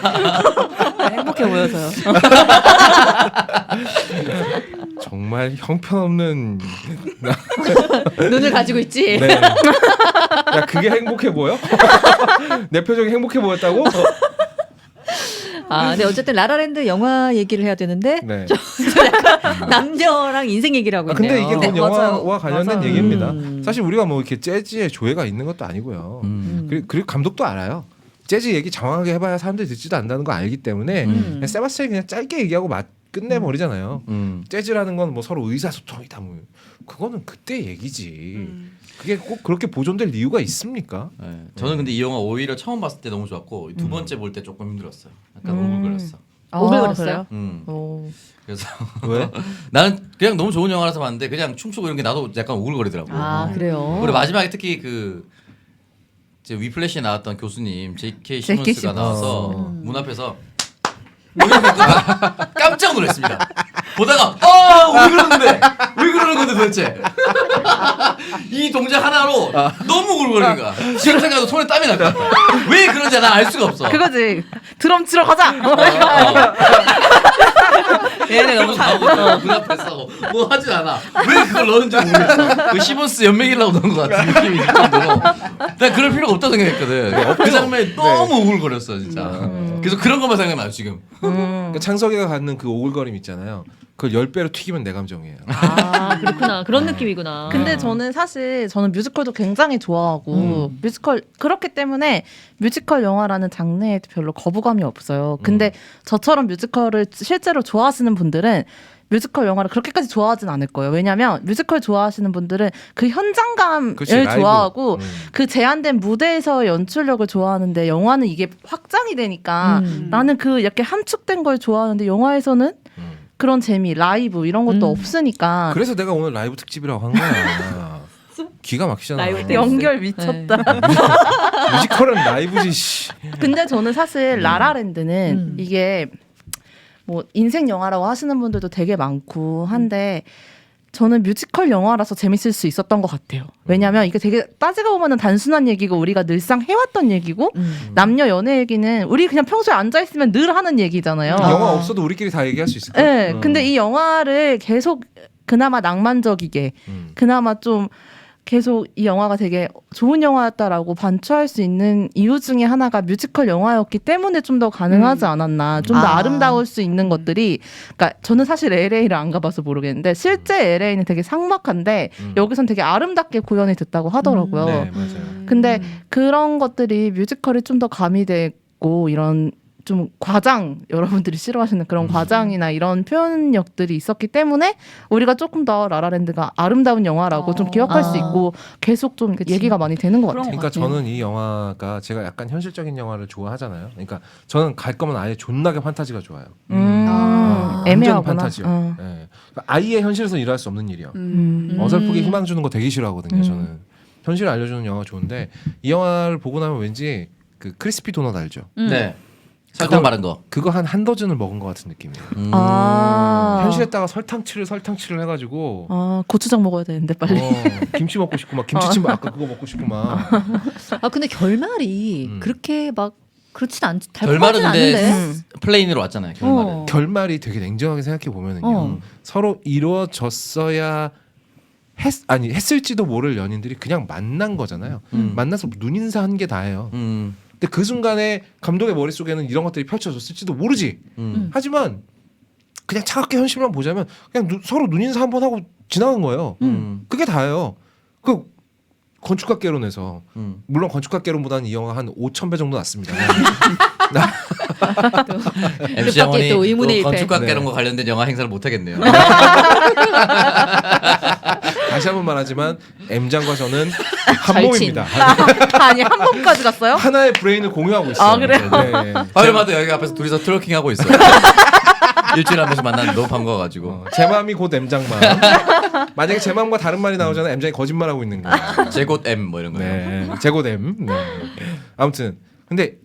행복해 보여서요. 정말 형편없는 눈을 가지고 있지. 네. 야 그게 행복해 보여? 내 표정이 행복해 보였다고? 아, 근데 어쨌든 라라랜드 영화 얘기를 해야 되는데 네. 남녀랑 인생 얘기를 하고 아, 있네요. 근데 이게 곧 영화와 관련된 맞아요. 얘기입니다. 음. 사실 우리가 뭐 이렇게 재즈에 조예가 있는 것도 아니고요. 그리고 감독도 알아요. 재즈 얘기 장황하게 해봐야 사람들이 듣지도 않는다는 거 알기 때문에 그냥 세바스찬이 그냥 짧게 얘기하고 끝내버리잖아요. 재즈라는 건 뭐 서로 의사소통이다 뭐 그거는 그때 얘기지. 그게 꼭 그렇게 보존될 이유가 있습니까? 네. 저는 근데 이 영화 오히려 처음 봤을 때 너무 좋았고 두 번째 볼 때 조금 힘들었어요. 약간 오글거렸어. 오글거렸어요? 오. 그래서 왜? 나는 그냥 너무 좋은 영화라서 봤는데 그냥 춤추고 이런 게 나도 약간 오글거리더라고. 아, 그래요. 그리고 마지막에 특히 그 이제 위플래시에 나왔던 교수님 J.K. 시몬스가 시몬스. 나와서 문 앞에서 뭐 이렇게 깜짝 놀랐습니다. 보다가 왜 그러는데 왜 그러는 건데 도대체 이 동작 하나로 너무 오글거리는 거야. 지금 생각해도 손에 땀이 날 것 같아. 왜 그런지 난 알 수가 없어. 그거지. 드럼 치러 가자. 얘네 너무 나오고 문 앞에서 뭐 하진 않아. 왜 그걸 넣은지 모르겠어. 그 시몬스 연맥이라고 넣은 것 같은 느낌이 들 정도로 난 그럴 필요가 없다고 생각했거든. 그 장면이 너무 오글거렸어 진짜. 그래서 그런 것만 생각나요 지금. 그러니까 창석이가 갖는 그 오글거림 있잖아요. 그걸 10배로 튀기면 내 감정이에요. 아, 그렇구나. 그런 느낌이구나. 근데 저는 뮤지컬도 굉장히 좋아하고 뮤지컬 그렇기 때문에 뮤지컬 영화라는 장르에 별로 거부감이 없어요. 근데 저처럼 뮤지컬을 실제로 좋아하시는 분들은 뮤지컬 영화를 그렇게까지 좋아하진 않을 거예요. 왜냐하면 뮤지컬 좋아하시는 분들은 그 현장감을 그치, 라이브. 좋아하고 그 제한된 무대에서 연출력을 좋아하는데 영화는 이게 확장이 되니까 나는 그 이렇게 함축된 걸 좋아하는데 영화에서는 그런 재미, 라이브 이런 것도 없으니까 그래서 내가 오늘 라이브 특집이라고 한 거야. 기가 막히잖아. 라이브 댄스. 연결 미쳤다. 뮤지컬은 라이브지. 씨. 근데 저는 사실 라라랜드는 이게 뭐 인생 영화라고 하시는 분들도 되게 많고 한데 저는 뮤지컬 영화라서 재밌을 수 있었던 것 같아요. 왜냐하면 이게 되게 따지고 보면은 단순한 얘기고 우리가 늘상 해왔던 얘기고 남녀 연애 얘기는 우리 그냥 평소에 앉아 있으면 늘 하는 얘기잖아요. 영화 없어도 우리끼리 다 얘기할 수 있을 거야. 네, 근데 이 영화를 계속 그나마 낭만적이게 그나마 좀 계속 이 영화가 되게 좋은 영화였다라고 반추할 수 있는 이유 중에 하나가 뮤지컬 영화였기 때문에 좀 더 가능하지 않았나. 좀 더 아. 아름다울 수 있는 것들이. 그러니까 저는 사실 LA를 안 가봐서 모르겠는데 실제 LA는 되게 삭막한데 여기선 되게 아름답게 구현이 됐다고 하더라고요. 네, 맞아요. 근데 그런 것들이 뮤지컬이 좀 더 가미되고 이런 좀 과장 여러분들이 싫어하시는 그런 과장이나 이런 표현력들이 있었기 때문에 우리가 조금 더 라라랜드가 아름다운 영화라고 좀 기억할 수 있고 계속 좀 얘기가 많이 되는 것 같아요. 그러니까 저는 이 영화가 제가 약간 현실적인 영화를 좋아하잖아요. 그러니까 저는 갈 거면 아예 존나게 판타지가 좋아요. 완전 애매하구나. 판타지요. 예. 그러니까 아예 현실에서 일어날 수 없는 일이요. 어설프게 희망 주는 거 되게 싫어하거든요. 저는 현실을 알려주는 영화 좋은데 이 영화를 보고 나면 왠지 그 크리스피 도넛 알죠? 네. 설탕 바른 거. 그거 한 더즌을 먹은 것 같은 느낌이에요. 아. 현실에다가 설탕칠을 해가지고 아, 고추장 먹어야 되는데 빨리. 김치 먹고 싶고 막 김치찜 아까 그거 먹고 싶고 막 아, 근데 결말이 그렇게 막 그렇진 결말은 달콤하진 근데 않은데. 플레인으로 왔잖아요. 결말은. 어. 결말이 되게 냉정하게 생각해 보면은요 어. 서로 이루어졌어야 했을지도 모를 연인들이 그냥 만난 거잖아요. 만나서 눈인사 한 게 다예요. 근데 그 순간에 감독의 머릿속에는 이런 것들이 펼쳐졌을지도 모르지. 하지만 그냥 차갑게 현실만 보자면 그냥 서로 눈인사 한번 하고 지나간 거예요. 그게 다예요. 그 건축학개론에서 물론 건축학개론보다는 이 영화 한 5,000배 정도 낫습니다. MC 뜻밖의 또 영원이 의문의 일패. 건축학과 네. 이런 거 관련된 영화 행사를 못 하겠네요. 다시 한번 말하지만 M장과 저는 한 몸입니다. 아니 한 번까지 갔어요? 하나의 브레인을 공유하고 있어요. 아, 그래요? 네. 화요일마다 여기 앞에서 둘이서 트워킹 하고 있어요. 일주일에 한 번씩 만나는 너무 반가워가지고. 제 마음이 곧 M장만. 만약에 제 마음과 다른 말이 나오잖아요. M장이 거짓말하고 있는 거예요. 제곧 M 뭐 이런 거요. 네, 제곧 M. 네. 아무튼 근데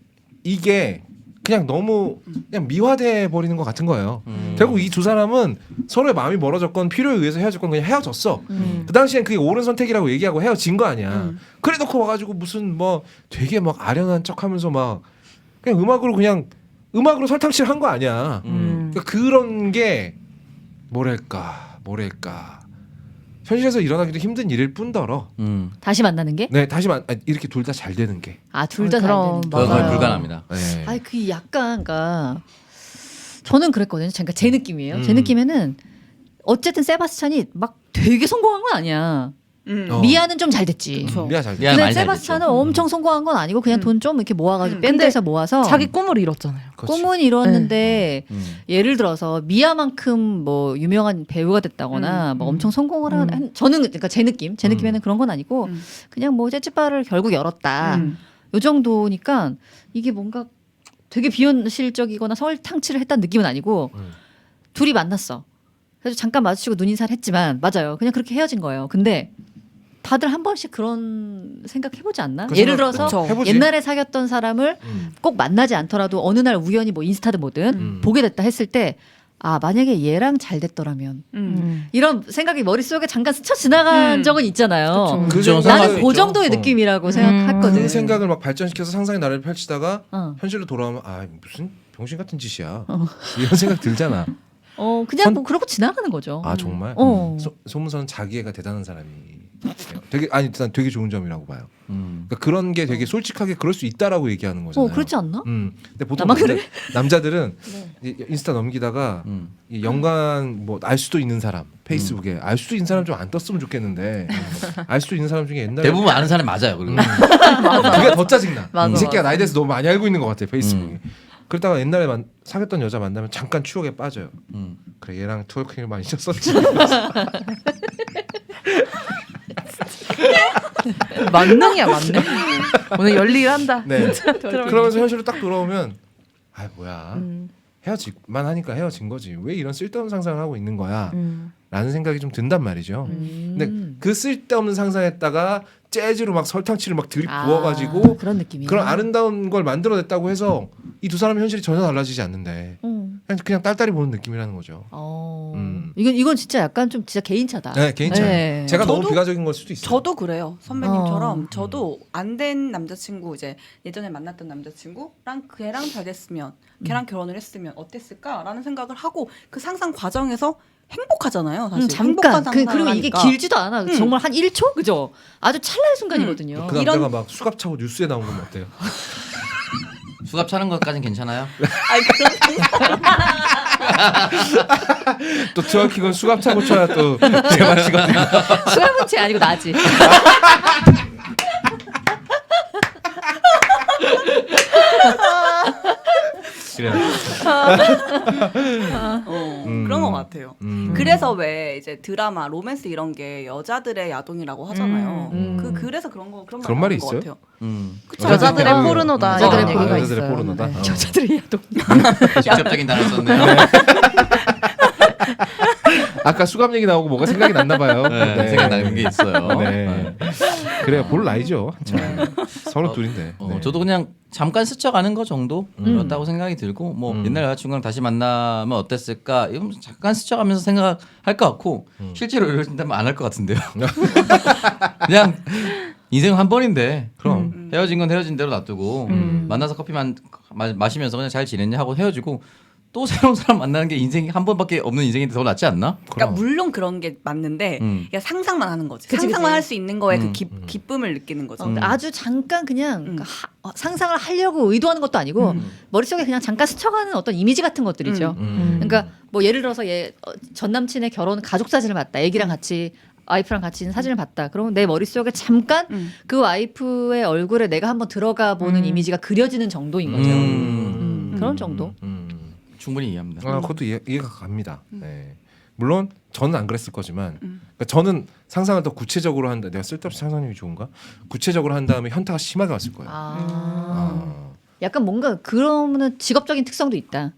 이게 그냥 너무 그냥 미화돼 버리는 것 같은 거예요. 결국 이 두 사람은 서로의 마음이 멀어졌건 필요에 의해서 헤어졌건 그냥 헤어졌어. 그 당시엔 그게 옳은 선택이라고 얘기하고 헤어진 거 아니야. 그래 놓고 와가지고 무슨 뭐 되게 막 아련한 척하면서 막 그냥 음악으로 설탕칠 한 거 아니야. 그러니까 그런 게 뭐랄까 뭐랄까 현실에서 일어나기도 힘든 일일 뿐더러 다시 만나는 게? 네 다시 이렇게 둘 다 잘 되는 게 아, 둘 다 잘 그럼 되는 게. 그거 거의 맞아요. 불가능합니다. 네. 아니 그 약간 그러니까 저는 그랬거든요. 그러니까 제 느낌이에요. 제 느낌에는 어쨌든 세바스찬이 막 되게 성공한 건 아니야. 미아는 좀 잘 됐지. 그쵸. 미아 잘 미아 돼. 근데 많이 잘 세바스찬은 엄청 성공한 건 아니고 그냥 돈 좀 이렇게 모아가지고 밴드에서 모아서 자기 꿈을 이뤘잖아요. 꿈은 이뤘는데 예를 들어서 미아만큼 뭐 유명한 배우가 됐다거나 뭐 엄청 성공을 한 저는 그러니까 제 느낌에는 그런 건 아니고 그냥 뭐 재즈바를 결국 열었다 요 정도니까 이게 뭔가 되게 비현실적이거나 설탕치를 했다는 느낌은 아니고 둘이 만났어. 그래서 잠깐 마주치고 눈인사를 했지만 맞아요. 그냥 그렇게 헤어진 거예요. 근데 다들 한 번씩 그런 생각 해보지 않나? 그 예를 생각, 들어서 해보지. 옛날에 사귀었던 사람을 꼭 만나지 않더라도 어느 날 우연히 뭐 인스타든 뭐든 보게 됐다 했을 때 아 만약에 얘랑 잘 됐더라면 이런 생각이 머릿속에 잠깐 스쳐 지나간 적은 있잖아요. 그 그죠. 생각을 나는 그 있죠. 정도의 느낌이라고 생각했거든. 그 생각을 막 발전시켜서 상상의 나래를 펼치다가 어. 현실로 돌아오면 아 무슨 병신 같은 짓이야 이런 생각 들잖아. 그냥 뭐 그러고 지나가는 거죠. 아 정말 소문서는 자기애가 대단한 사람이 되게 아니 일단 되게 좋은 점이라고 봐요. 그러니까 그런 게 되게 솔직하게 그럴 수 있다라고 얘기하는 거잖아요. 그렇지 않나? 근데 보통 나만 그래? 남자들은 이 인스타 넘기다가 이 연관 뭐 알 수도 있는 사람 페이스북에 알 수도 있는 사람 좀 안 떴으면 좋겠는데 알 수도 있는 사람 중에 옛날에 대부분 아는 사람이 맞아요. 그리고 그게 더 짜증나. 맞아, 이 새끼가 맞아. 나에 대해서 너무 많이 알고 있는 것 같아 페이스북에. 그러다가 옛날에 사귀었던 여자 만나면 잠깐 추억에 빠져요. 그래 얘랑 트월킹을 많이 쳤었지. 만능이야 만능. 오늘 열일한다. 네. 그러면서 현실로 딱 돌아오면 아 뭐야 헤어질만 하니까 헤어진 거지 왜 이런 쓸데없는 상상을 하고 있는 거야 라는 생각이 좀 든단 말이죠. 근데 그 쓸데없는 상상했다가 재즈로 막 설탕치를 막 들이부어가지고 그런 느낌이야. 그런 아름다운 걸 만들어냈다고 해서 이 두 사람의 현실이 전혀 달라지지 않는데 그냥 딸딸이 보는 느낌이라는 거죠. 이건 진짜 약간 좀 진짜 개인차다. 네, 개인차. 네. 제가 너무 저도- 비가적인 걸 수도 있어요. 저도 그래요. 선배님처럼 저도 안 된 남자친구 이제 예전에 만났던 남자친구랑 걔랑 잘 됐으면 걔랑 결혼을 했으면 어땠을까라는 생각을 하고 그 상상 과정에서 행복하잖아요. 사실 잠깐 행복한 상상을 그리고 이게 하니까. 길지도 않아. 정말 한 1초 그죠? 아주 찰나의 순간이거든요. 그 남자가 막 수갑 차고 뉴스에 나온 건 어때요? 수갑 차는 것까진 괜찮아요. 아니 그런 또 트월킹은 수갑 차고 쳐야 또 제맛이거든요. 수감문치 아니고 나지. 그래요. 그런 것 같아요. 그래서 왜 이제 드라마, 로맨스 이런 게 여자들의 야동이라고 하잖아요. 그래서 그런 말이 나오는 것 있어요? 같아요. 그쵸? 여자들의 아, 포르노다 여자들의 이런 얘기가 여자들의 있어요. 포르노다. 네. 여자들의 야동. 직접적인 단어 썼네요. 아까 수갑 얘기 나오고 뭐가 생각이 났나 봐요. 네, 생각나는 게 있어요. 네. 그래요. 볼 나이죠. 한참. 서른 둘인데. 네. 저도 그냥 잠깐 스쳐가는 거 정도였다고 생각이 들고 뭐 옛날 여자친구랑 다시 만나면 어땠을까 이건 잠깐 스쳐가면서 생각할 것 같고 실제로 이러신다면 안 할 것 같은데요. 그냥 인생 한 번인데 그럼. 헤어진 건 헤어진 대로 놔두고 만나서 커피만 마시면서 그냥 잘 지냈냐 하고 헤어지고 또 새로운 사람 만나는 게 인생이 한 번밖에 없는 인생인데 더 낫지 않나? 그러니까 물론 그런 게 맞는데 그냥 상상만 하는 거지. 그치, 상상만 그치. 할 수 있는 거에 그 기쁨을 느끼는 거죠. 아주 잠깐 그냥 상상을 하려고 의도하는 것도 아니고 머릿속에 그냥 잠깐 스쳐가는 어떤 이미지 같은 것들이죠. 그러니까 뭐 예를 들어서 전 남친의 결혼 가족 사진을 봤다. 애기랑 같이 와이프랑 같이 있는 사진을 봤다. 그러면 내 머릿속에 잠깐 그 와이프의 얼굴에 내가 한번 들어가 보는 이미지가 그려지는 정도인 거죠. 그런 정도. 충분히 이해합니다. 그것도 이해가 갑니다. 네. 물론 저는 안 그랬을 거지만 그러니까 저는 상상을 더 구체적으로 한다. 내가 쓸데없이 상상력이 좋은가? 구체적으로 한 다음에 현타가 심하게 왔을 거예요. 약간 뭔가 그러면은 직업적인 특성도 있다.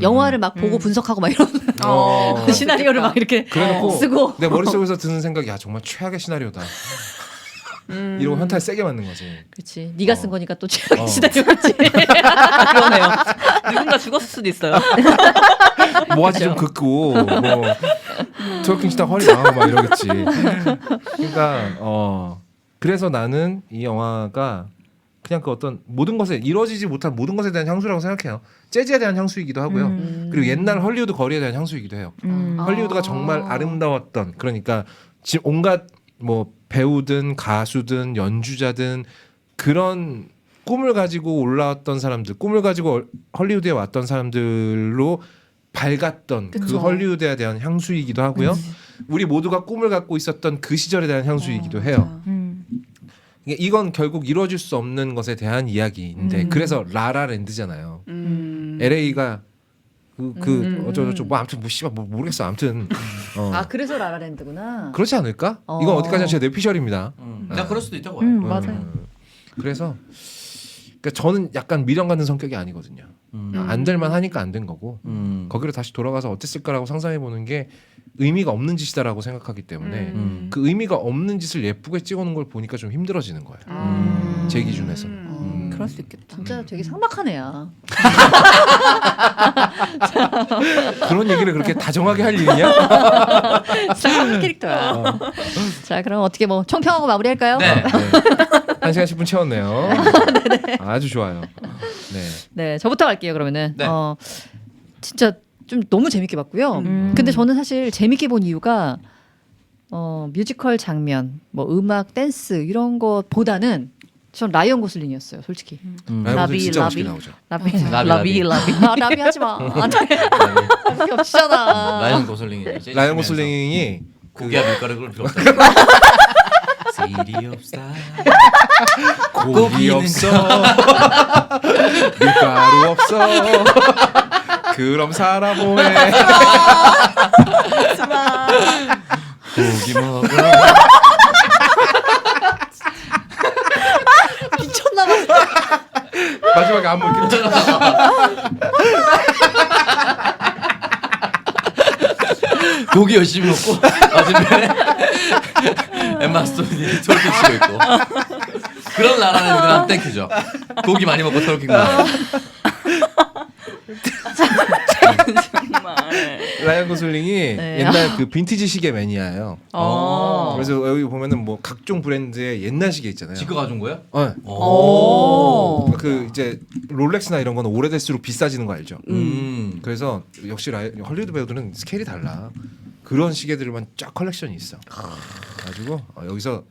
영화를 막 보고 분석하고 막 이런 시나리오를 막 이렇게 그래놓고 쓰고. 내 머릿속에서 드는 생각이 야 정말 최악의 시나리오다. 이러고 현타에 세게 맞는 거지. 그렇지. 네가 쓴 거니까 또 최악의 시나리오겠지. 그러네요. 누군가 죽었을 수도 있어요. 모아지 좀 긋고 뭐 트워킹 시다 허리 나가고 막 이러겠지. 그러니까 그래서 나는 이 영화가 그냥 그 어떤 모든 것에 이루어지지 못한 모든 것에 대한 향수라고 생각해요. 재즈에 대한 향수이기도 하고요. 그리고 옛날 헐리우드 거리에 대한 향수이기도 해요. 헐리우드가 정말 아름다웠던 그러니까 지금 온갖 뭐 배우든 가수든 연주자든 그런 꿈을 가지고 올라왔던 사람들, 꿈을 가지고 헐리우드에 왔던 사람들로 밝았던 그 그쵸. 헐리우드에 대한 향수이기도 하고요. 우리 모두가 꿈을 갖고 있었던 그 시절에 대한 향수이기도 해요. 이건 결국 이루어질 수 없는 것에 대한 이야기인데 그래서 라라랜드잖아요. LA가 어쩌고저쩌고 뭐 아무튼 뭐 씨발 뭐 모르겠어. 아무튼 아 그래서 라라랜드구나. 그렇지 않을까? 이건 어디까지나 제 뇌피셜입니다. 나 그럴 수도 있다고. 맞아요. 그래서 그러니까 저는 약간 미련 갖는 성격이 아니거든요. 안 될만 하니까 안 된 거고 거기로 다시 돌아가서 어땠을까라고 상상해 보는 게 의미가 없는 짓이다라고 생각하기 때문에 그 의미가 없는 짓을 예쁘게 찍어놓은 걸 보니까 좀 힘들어지는 거예요. 제 기준에서. 그럴 수 있겠다. 진짜 되게 삭막한 애야. 그런 얘기를 그렇게 다정하게 할 일이냐? 삭막한 캐릭터야. 자 그럼 어떻게 뭐 총평하고 마무리할까요? 네. 1시간 10분 채웠네요. 아주 좋아요. 네. 네, 저부터 갈게요. 그러면은 네. 진짜 좀 너무 재밌게 봤고요. 근데 저는 사실 재밌게 본 이유가 뮤지컬 장면, 뭐 음악, 댄스 이런 거보다는 전 라이언 고슬링이었어요, 솔직히. 라이브 진짜 멋있게 라비. 나오죠. 라비. 아, 라비 하지 마. 안 돼. 그게 없잖아. 라이언 고슬링이 라이언 고슬링이 고기와 밀가루 끓을 필요 없어. 일이 없어. 고기 없어. 밀가루 없어. 그럼 살아보해. 고기 먹어. 미쳤나 봐. 마지막에 안무 이렇게 고기 열심히 먹고 마지막에 엠마 스톤이 트월킹 치고 있고 그런 나라는 땡큐죠. 고기 많이 먹고 트월킹 먹어. 라이언 고슬링이 네. 옛날 그 빈티지 시계 매니아예요. 어. 그래서 여기 보면은 뭐 각종 브랜드의 옛날 시계 있잖아요. 지가 가져온 거야? 어. 그 이제 롤렉스나 이런 거는 오래될수록 비싸지는 거 알죠? 그래서 역시 헐리우드 배우들은 스케일이 달라. 그런 시계들만 쫙 컬렉션이 있어. 가지고 여기서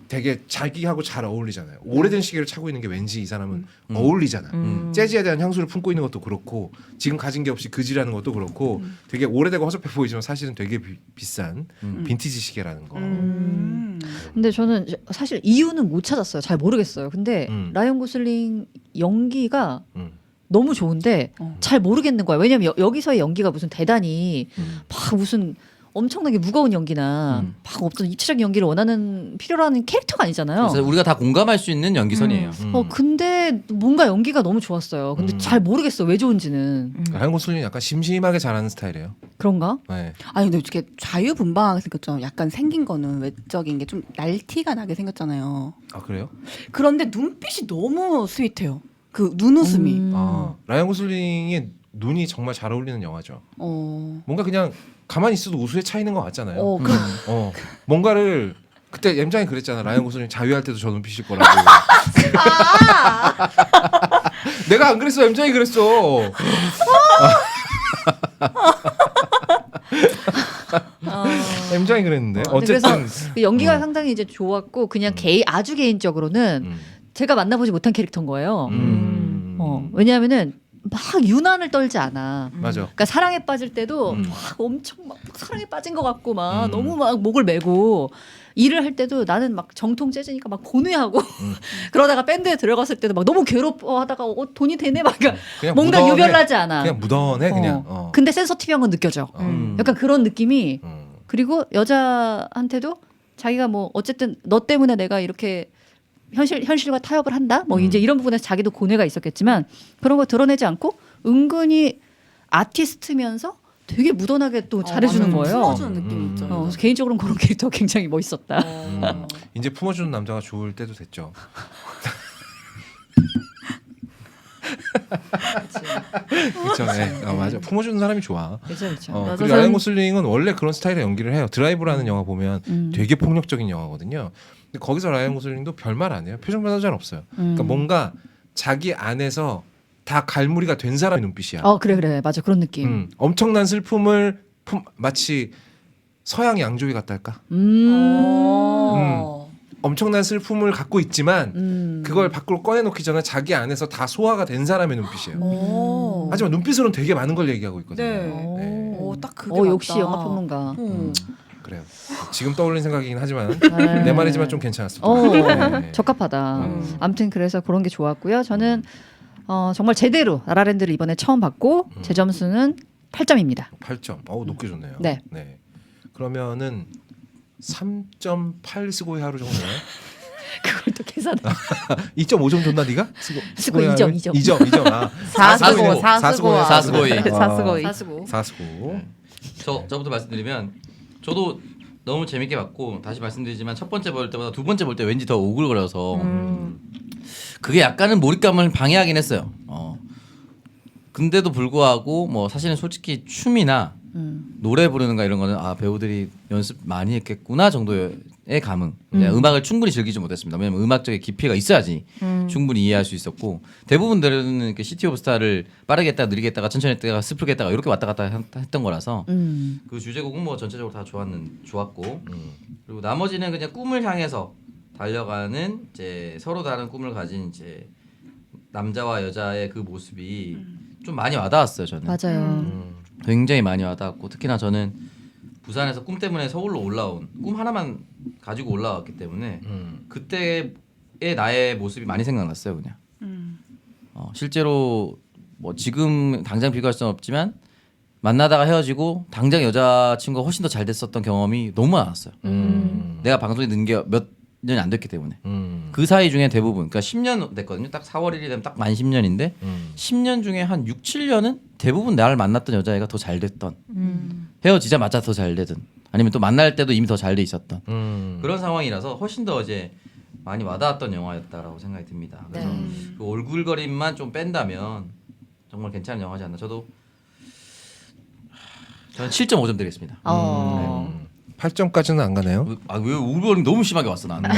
되게 자기하고 잘 어울리잖아요. 오래된 시계를 차고 있는 게 왠지 이 사람은 어울리잖아. 재즈에 대한 향수를 품고 있는 것도 그렇고 지금 가진 게 없이 그지라는 것도 그렇고 되게 오래되고 허접해 보이지만 사실은 되게 비싼 빈티지 시계라는 거. 근데 저는 사실 이유는 못 찾았어요. 잘 모르겠어요. 근데 라이언 고슬링 연기가 너무 좋은데 잘 모르겠는 거야. 왜냐면 여기서의 연기가 무슨 대단히 막 무슨 엄청나게 무거운 연기나 막 어떤 입체적인 연기를 원하는 필요로 하는 캐릭터가 아니잖아요. 그래서 우리가 다 공감할 수 있는 연기선이에요. 근데 뭔가 연기가 너무 좋았어요. 근데 잘 모르겠어 왜 좋은지는. 라이언 고슬링이 약간 심심하게 잘하는 스타일이에요. 그런가? 네. 아니 근데 이렇게 자유분방하게 생겼죠. 약간 생긴 거는 외적인 게 좀 날티가 나게 생겼잖아요. 아 그래요? 그런데 눈빛이 너무 스윗해요. 그 눈웃음이. 아 라이언 고슬링의 눈이 정말 잘 어울리는 영화죠. 뭔가 그냥 가만히 있어도 우수에 차이는 것 같잖아요. 뭔가를 그때 엠장이 그랬잖아. 라이언 고슬링 자유할 때도 저 눈빛일 거라고. 내가 안 그랬어. 엠장이 그랬어. 엠장이 그랬는데. 어쨌든 그래서 그 연기가 상당히 이제 좋았고 그냥 아주 개인적으로는 제가 만나보지 못한 캐릭터인 거예요. 왜냐하면은 막 유난을 떨지 않아. 맞아. 그러니까 사랑에 빠질 때도 막 엄청 막 사랑에 빠진 것 같고 막 너무 막 목을 메고 일을 할 때도 나는 막 정통 재즈니까 막 고뇌하고 그러다가 밴드에 들어갔을 때도 막 너무 괴롭워하다가 돈이 되네 막 그러니까 그냥 뭔가 무던해. 유별나지 않아. 그냥 무던해 그냥. 근데 센서티브한 건 느껴져. 약간 그런 느낌이. 음. 그리고 여자한테도 자기가 뭐 어쨌든 너 때문에 내가 이렇게 현실과 타협을 한다. 뭐 이제 이런 부분에서 자기도 고뇌가 있었겠지만 그런 거 드러내지 않고 은근히 아티스트면서 되게 무던하게 또 잘해주는 거예요. 품어주는 느낌이 있죠. 그래서 개인적으로는 그런 캐릭터가 굉장히 멋있었다. 이제 품어주는 남자가 좋을 때도 됐죠. 그렇죠. 네. 맞아. 품어주는 사람이 좋아. 그렇죠, 그렇죠. 맞아, 그리고 라이언 고슬링은 원래 그런 스타일의 연기를 해요. 드라이브라는 영화 보면 되게 폭력적인 영화거든요. 근데 거기서 라이언 고슬링도 별말 안 해요. 표정 변화 잘 없어요. 그러니까 뭔가 자기 안에서 다 갈무리가 된 사람의 눈빛이야. 그래 맞아 그런 느낌. 엄청난 슬픔을 마치 서양 양조위 같다 할까? 엄청난 슬픔을 갖고 있지만 그걸 밖으로 꺼내놓기 전에 자기 안에서 다 소화가 된 사람의 눈빛이에요. 하지만 눈빛으로는 되게 많은 걸 얘기하고 있거든요. 네. 딱 그게 맞다. 역시 영화 평론가. 그래요. 지금 떠올린 생각이긴 하지만 네. 내 말이지만 좀 괜찮았습니다. 네. 적합하다. 아무튼 그래서 그런 게 좋았고요. 저는 정말 제대로 라라랜드를 이번에 처음 봤고 제 점수는 8점입니다. 8점. 높게 줬네요. 네. 그러면은 3.8 스고의 하루 정도 나요? 그걸 또 계산해. 2.5점 줬나 네가? 스고 2점, 2점. 2점. 아. 사스고 사스고이. 사스고. 사스고. 저부터 말씀드리면 저도 너무 재밌게 봤고 다시 말씀드리지만 첫 번째 볼 때보다 두 번째 볼 때 왠지 더 오글거려서 그게 약간은 몰입감을 방해하긴 했어요. 근데도 불구하고 뭐 사실은 솔직히 춤이나 노래 부르는 거 이런 거는 배우들이 연습 많이 했겠구나 정도의 감흥. 그냥 음악을 충분히 즐기지 못했습니다. 왜냐면 음악적인 깊이가 있어야지 충분히 이해할 수 있었고 대부분들은 이렇게 시티 오브 스타를 빠르게 했다가 느리게 했다가 천천히 했다가 스프게 했다가 이렇게 왔다 갔다 했던 거라서 그 주제곡은 뭐 전체적으로 다 좋았고 그리고 나머지는 그냥 꿈을 향해서 달려가는 이제 서로 다른 꿈을 가진 이제 남자와 여자의 그 모습이 좀 많이 와닿았어요. 저는 맞아요. 굉장히 많이 와닿았고 특히나 저는 부산에서 꿈 때문에 서울로 올라온 꿈 하나만 가지고 올라왔기 때문에 그때의 나의 모습이 많이 생각났어요. 그냥 실제로 뭐 지금 당장 비교할 수는 없지만 만나다가 헤어지고 당장 여자친구가 훨씬 더 잘 됐었던 경험이 너무 많았어요. 내가 방송에 넣은 게 몇 년이 안 됐기 때문에 그 사이 중에 대부분 그러니까 10년 됐거든요. 딱 4월 1일 되면 딱 만 10년인데 10년 중에 한 6, 7년은 대부분 나를 만났던 여자애가 더 잘 됐던 헤어지자마자 더 잘 되든 아니면 또 만날 때도 이미 더 잘 돼 있었던 그런 상황이라서 훨씬 더 이제 많이 와닿았던 영화였다라고 생각이 듭니다. 그래서 그 얼굴거림만 좀 뺀다면 정말 괜찮은 영화지 않나. 저는 7.5점 드리겠습니다. 8점까지는 안 가네요. 왜 얼굴거림 너무 심하게 왔어 나는.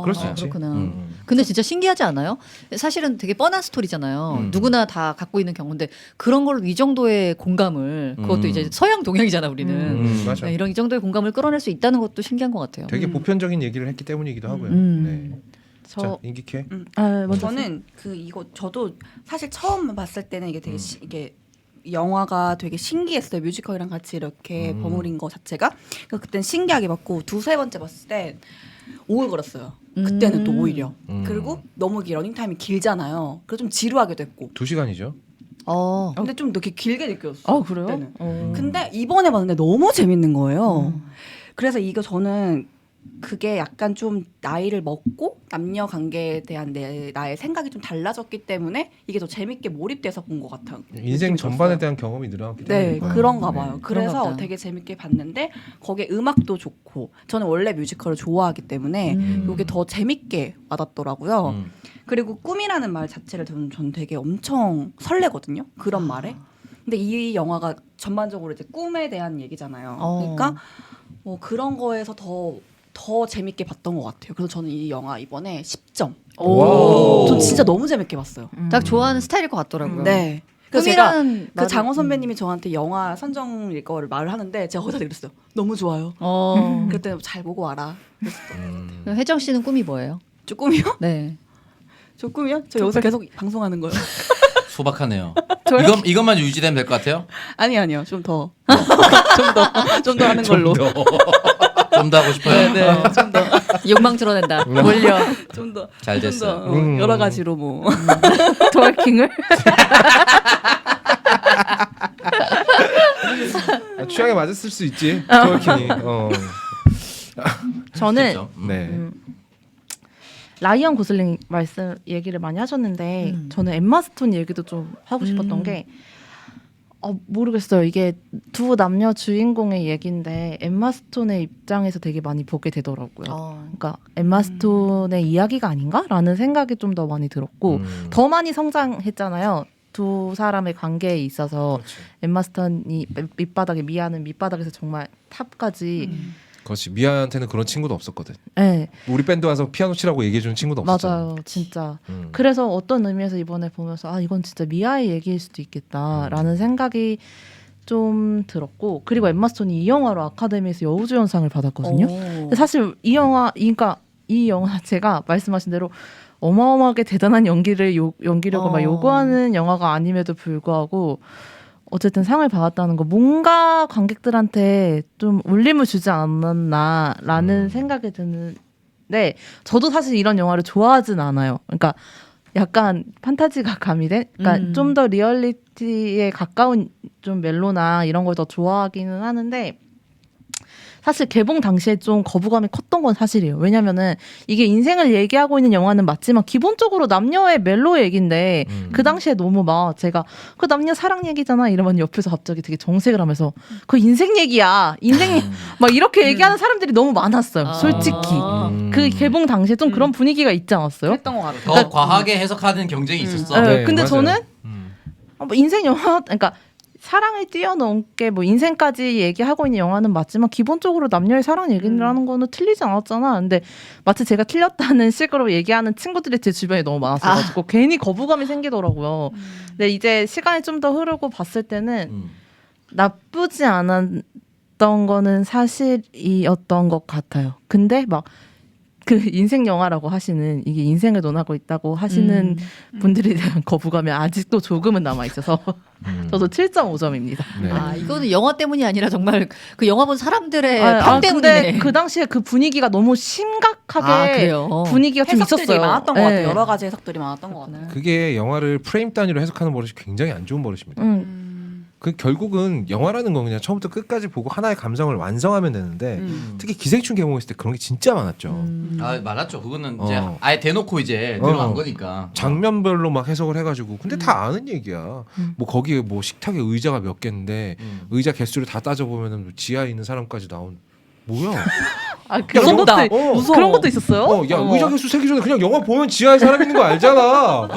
그럴 수 있지. 그렇구나. 근데 진짜 신기하지 않아요? 사실은 되게 뻔한 스토리잖아요. 누구나 다 갖고 있는 경우인데 그런 걸로 이 정도의 공감을 그것도 이제 서양 동양이잖아 우리는. 맞아. 네, 이 정도의 공감을 끌어낼 수 있다는 것도 신기한 것 같아요. 되게 보편적인 얘기를 했기 때문이기도 하고요. 네. 자, 임기캐. 먼저 저는 저도 사실 처음 봤을 때는 이게 되게 이게 영화가 되게 신기했어요. 뮤지컬이랑 같이 이렇게 버무린 거 자체가. 그래서 그때는 신기하게 봤고 두세 번째 봤을 때 오글거렸어요. 그때는 또 오히려. 그리고 너무 러닝타임이 길잖아요. 그래서 좀 지루하게 됐고. 2시간이죠. 근데 좀 이렇게 길게 느껴졌어요. 그래요? 그때는. 근데 이번에 봤는데 너무 재밌는 거예요. 그래서 이거 저는 그게 약간 좀 나이를 먹고 남녀 관계에 대한 나의 생각이 좀 달라졌기 때문에 이게 더 재밌게 몰입돼서 본 것 같아요. 인생 전반에 대한 경험이 늘어났기 네, 때문에. 그런가 봐요. 그런가 그래서 보다. 되게 재밌게 봤는데 거기에 음악도 좋고 저는 원래 뮤지컬을 좋아하기 때문에 이게 더 재밌게 와닿더라고요. 그리고 꿈이라는 말 자체를 전 되게 엄청 설레거든요. 그런 말에. 근데 이 영화가 전반적으로 이제 꿈에 대한 얘기잖아요. 그러니까 뭐 그런 거에서 더 재밌게 봤던 것 같아요. 그래서 저는 이 영화 이번에 10점. 전 진짜 너무 재밌게 봤어요. 딱 좋아하는 스타일일 것 같더라고요. 네. 그래서 제가 꿈이라는 그 장호 선배님이 저한테 영화 선정일 거를 말을 하는데 제가 거기다 그랬어요. 너무 좋아요. 그랬더니 잘 보고 와라. 그럼 혜정 씨는 꿈이 뭐예요? 저 꿈이요? 네. 저 꿈이요? 저 여기서 계속 방송하는 거예요. 소박하네요. 이것만 유지되면 될 것 같아요. 아니요. 좀 더. 좀 더 하는 걸로. 좀 더 하고 싶어요. 네. 좀 더. 욕망 드러낸다. 몰려. 좀 더. 잘 됐어요. 여러 가지로 뭐. 트월킹을 취향에 맞았을 수 있지. 트월킹이. 저는 진짜. 네. 라이언 고슬링 얘기를 많이 하셨는데 저는 엠마 스톤 얘기도 좀 하고 싶었던 게 모르겠어요. 이게 두 남녀 주인공의 얘기인데 엠마 스톤의 입장에서 되게 많이 보게 되더라고요. 그러니까 엠마 스톤의 이야기가 아닌가라는 생각이 좀 더 많이 들었고 더 많이 성장했잖아요. 두 사람의 관계에 있어서 엠마 스톤이 밑바닥에 미아는 밑바닥에서 정말 탑까지 그렇지. 미아한테는 그런 친구도 없었거든. 네, 우리 밴드 와서 피아노 치라고 얘기해주는 친구도 없었잖아. 맞아요, 진짜. 음. 그래서 어떤 의미에서 이번에 보면서 아 이건 진짜 미아의 얘기일 수도 있겠다라는 생각이 좀 들었고 그리고 엠마 스톤이 이 영화로 아카데미에서 여우주연상을 받았거든요. 근데 사실 이 영화 그러니까 이 영화 제가 말씀하신 대로 어마어마하게 대단한 연기력을 막 요구하는 영화가 아님에도 불구하고 어쨌든 상을 받았다는 거 뭔가 관객들한테 좀 울림을 주지 않았나라는 생각이 드는데 저도 사실 이런 영화를 좋아하진 않아요. 그러니까 약간 판타지가 가미된 그러니까 좀 더 리얼리티에 가까운 좀 멜로나 이런 걸 더 좋아하기는 하는데 사실 개봉 당시에 좀 거부감이 컸던 건 사실이에요. 왜냐면은 이게 인생을 얘기하고 있는 영화는 맞지만 기본적으로 남녀의 멜로 얘기인데 그 당시에 너무 막 제가 그 남녀 사랑 얘기잖아 이러면 옆에서 갑자기 되게 정색을 하면서 그 인생 얘기야. 막 이렇게 얘기하는 사람들이 너무 많았어요. 솔직히. 그 개봉 당시에 좀 그런 분위기가 있지 않았어요? 그랬던 것 같아요. 더 과하게 해석하는 경쟁이 있었어. 네, 네, 근데 맞아요. 저는 뭐 인생 영화 그러니까 사랑을 뛰어넘게 뭐 인생까지 얘기하고 있는 영화는 맞지만 기본적으로 남녀의 사랑 얘기라는 거는 틀리지 않았잖아. 근데 마치 제가 틀렸다는 식으로 얘기하는 친구들이 제 주변에 너무 많았어가지고 괜히 거부감이 생기더라고요. 근데 이제 시간이 좀 더 흐르고 봤을 때는 나쁘지 않았던 거는 사실이었던 것 같아요. 근데 막 그 인생 영화라고 하시는 이게 인생을 논하고 있다고 하시는 분들에 대한 거부감이 아직도 조금은 남아 있어서 저도 7.5점입니다. 네. 아 이거는 영화 때문이 아니라 정말 그 영화 본 사람들의 판 때문이네. 근데 그 당시에 그 분위기가 너무 심각하게 아, 그래요? 분위기가 좀 해석들이 있었어요. 많았던 것 같아요. 네. 여러 가지 해석들이 많았던 것 같아요. 그게 영화를 프레임 단위로 해석하는 버릇이 굉장히 안 좋은 버릇입니다. 그 결국은 영화라는 건 그냥 처음부터 끝까지 보고 하나의 감성을 완성하면 되는데 특히 기생충 개봉했을 때 그런 게 진짜 많았죠. 아 많았죠. 그거는 이제 어. 아예 대놓고 이제 들어간 거니까. 장면별로 막 해석을 해가지고 근데 다 아는 얘기야. 뭐 거기에 뭐 식탁에 의자가 몇 개인데 의자 개수를 다 따져보면은 지하에 있는 사람까지 나온 뭐야? 아, 그런 것도 무서워. 그런 것도 있었어요? 야 의자 개수 세기 전에 그냥 영화 보면 지하에 사람 있는 거 알잖아.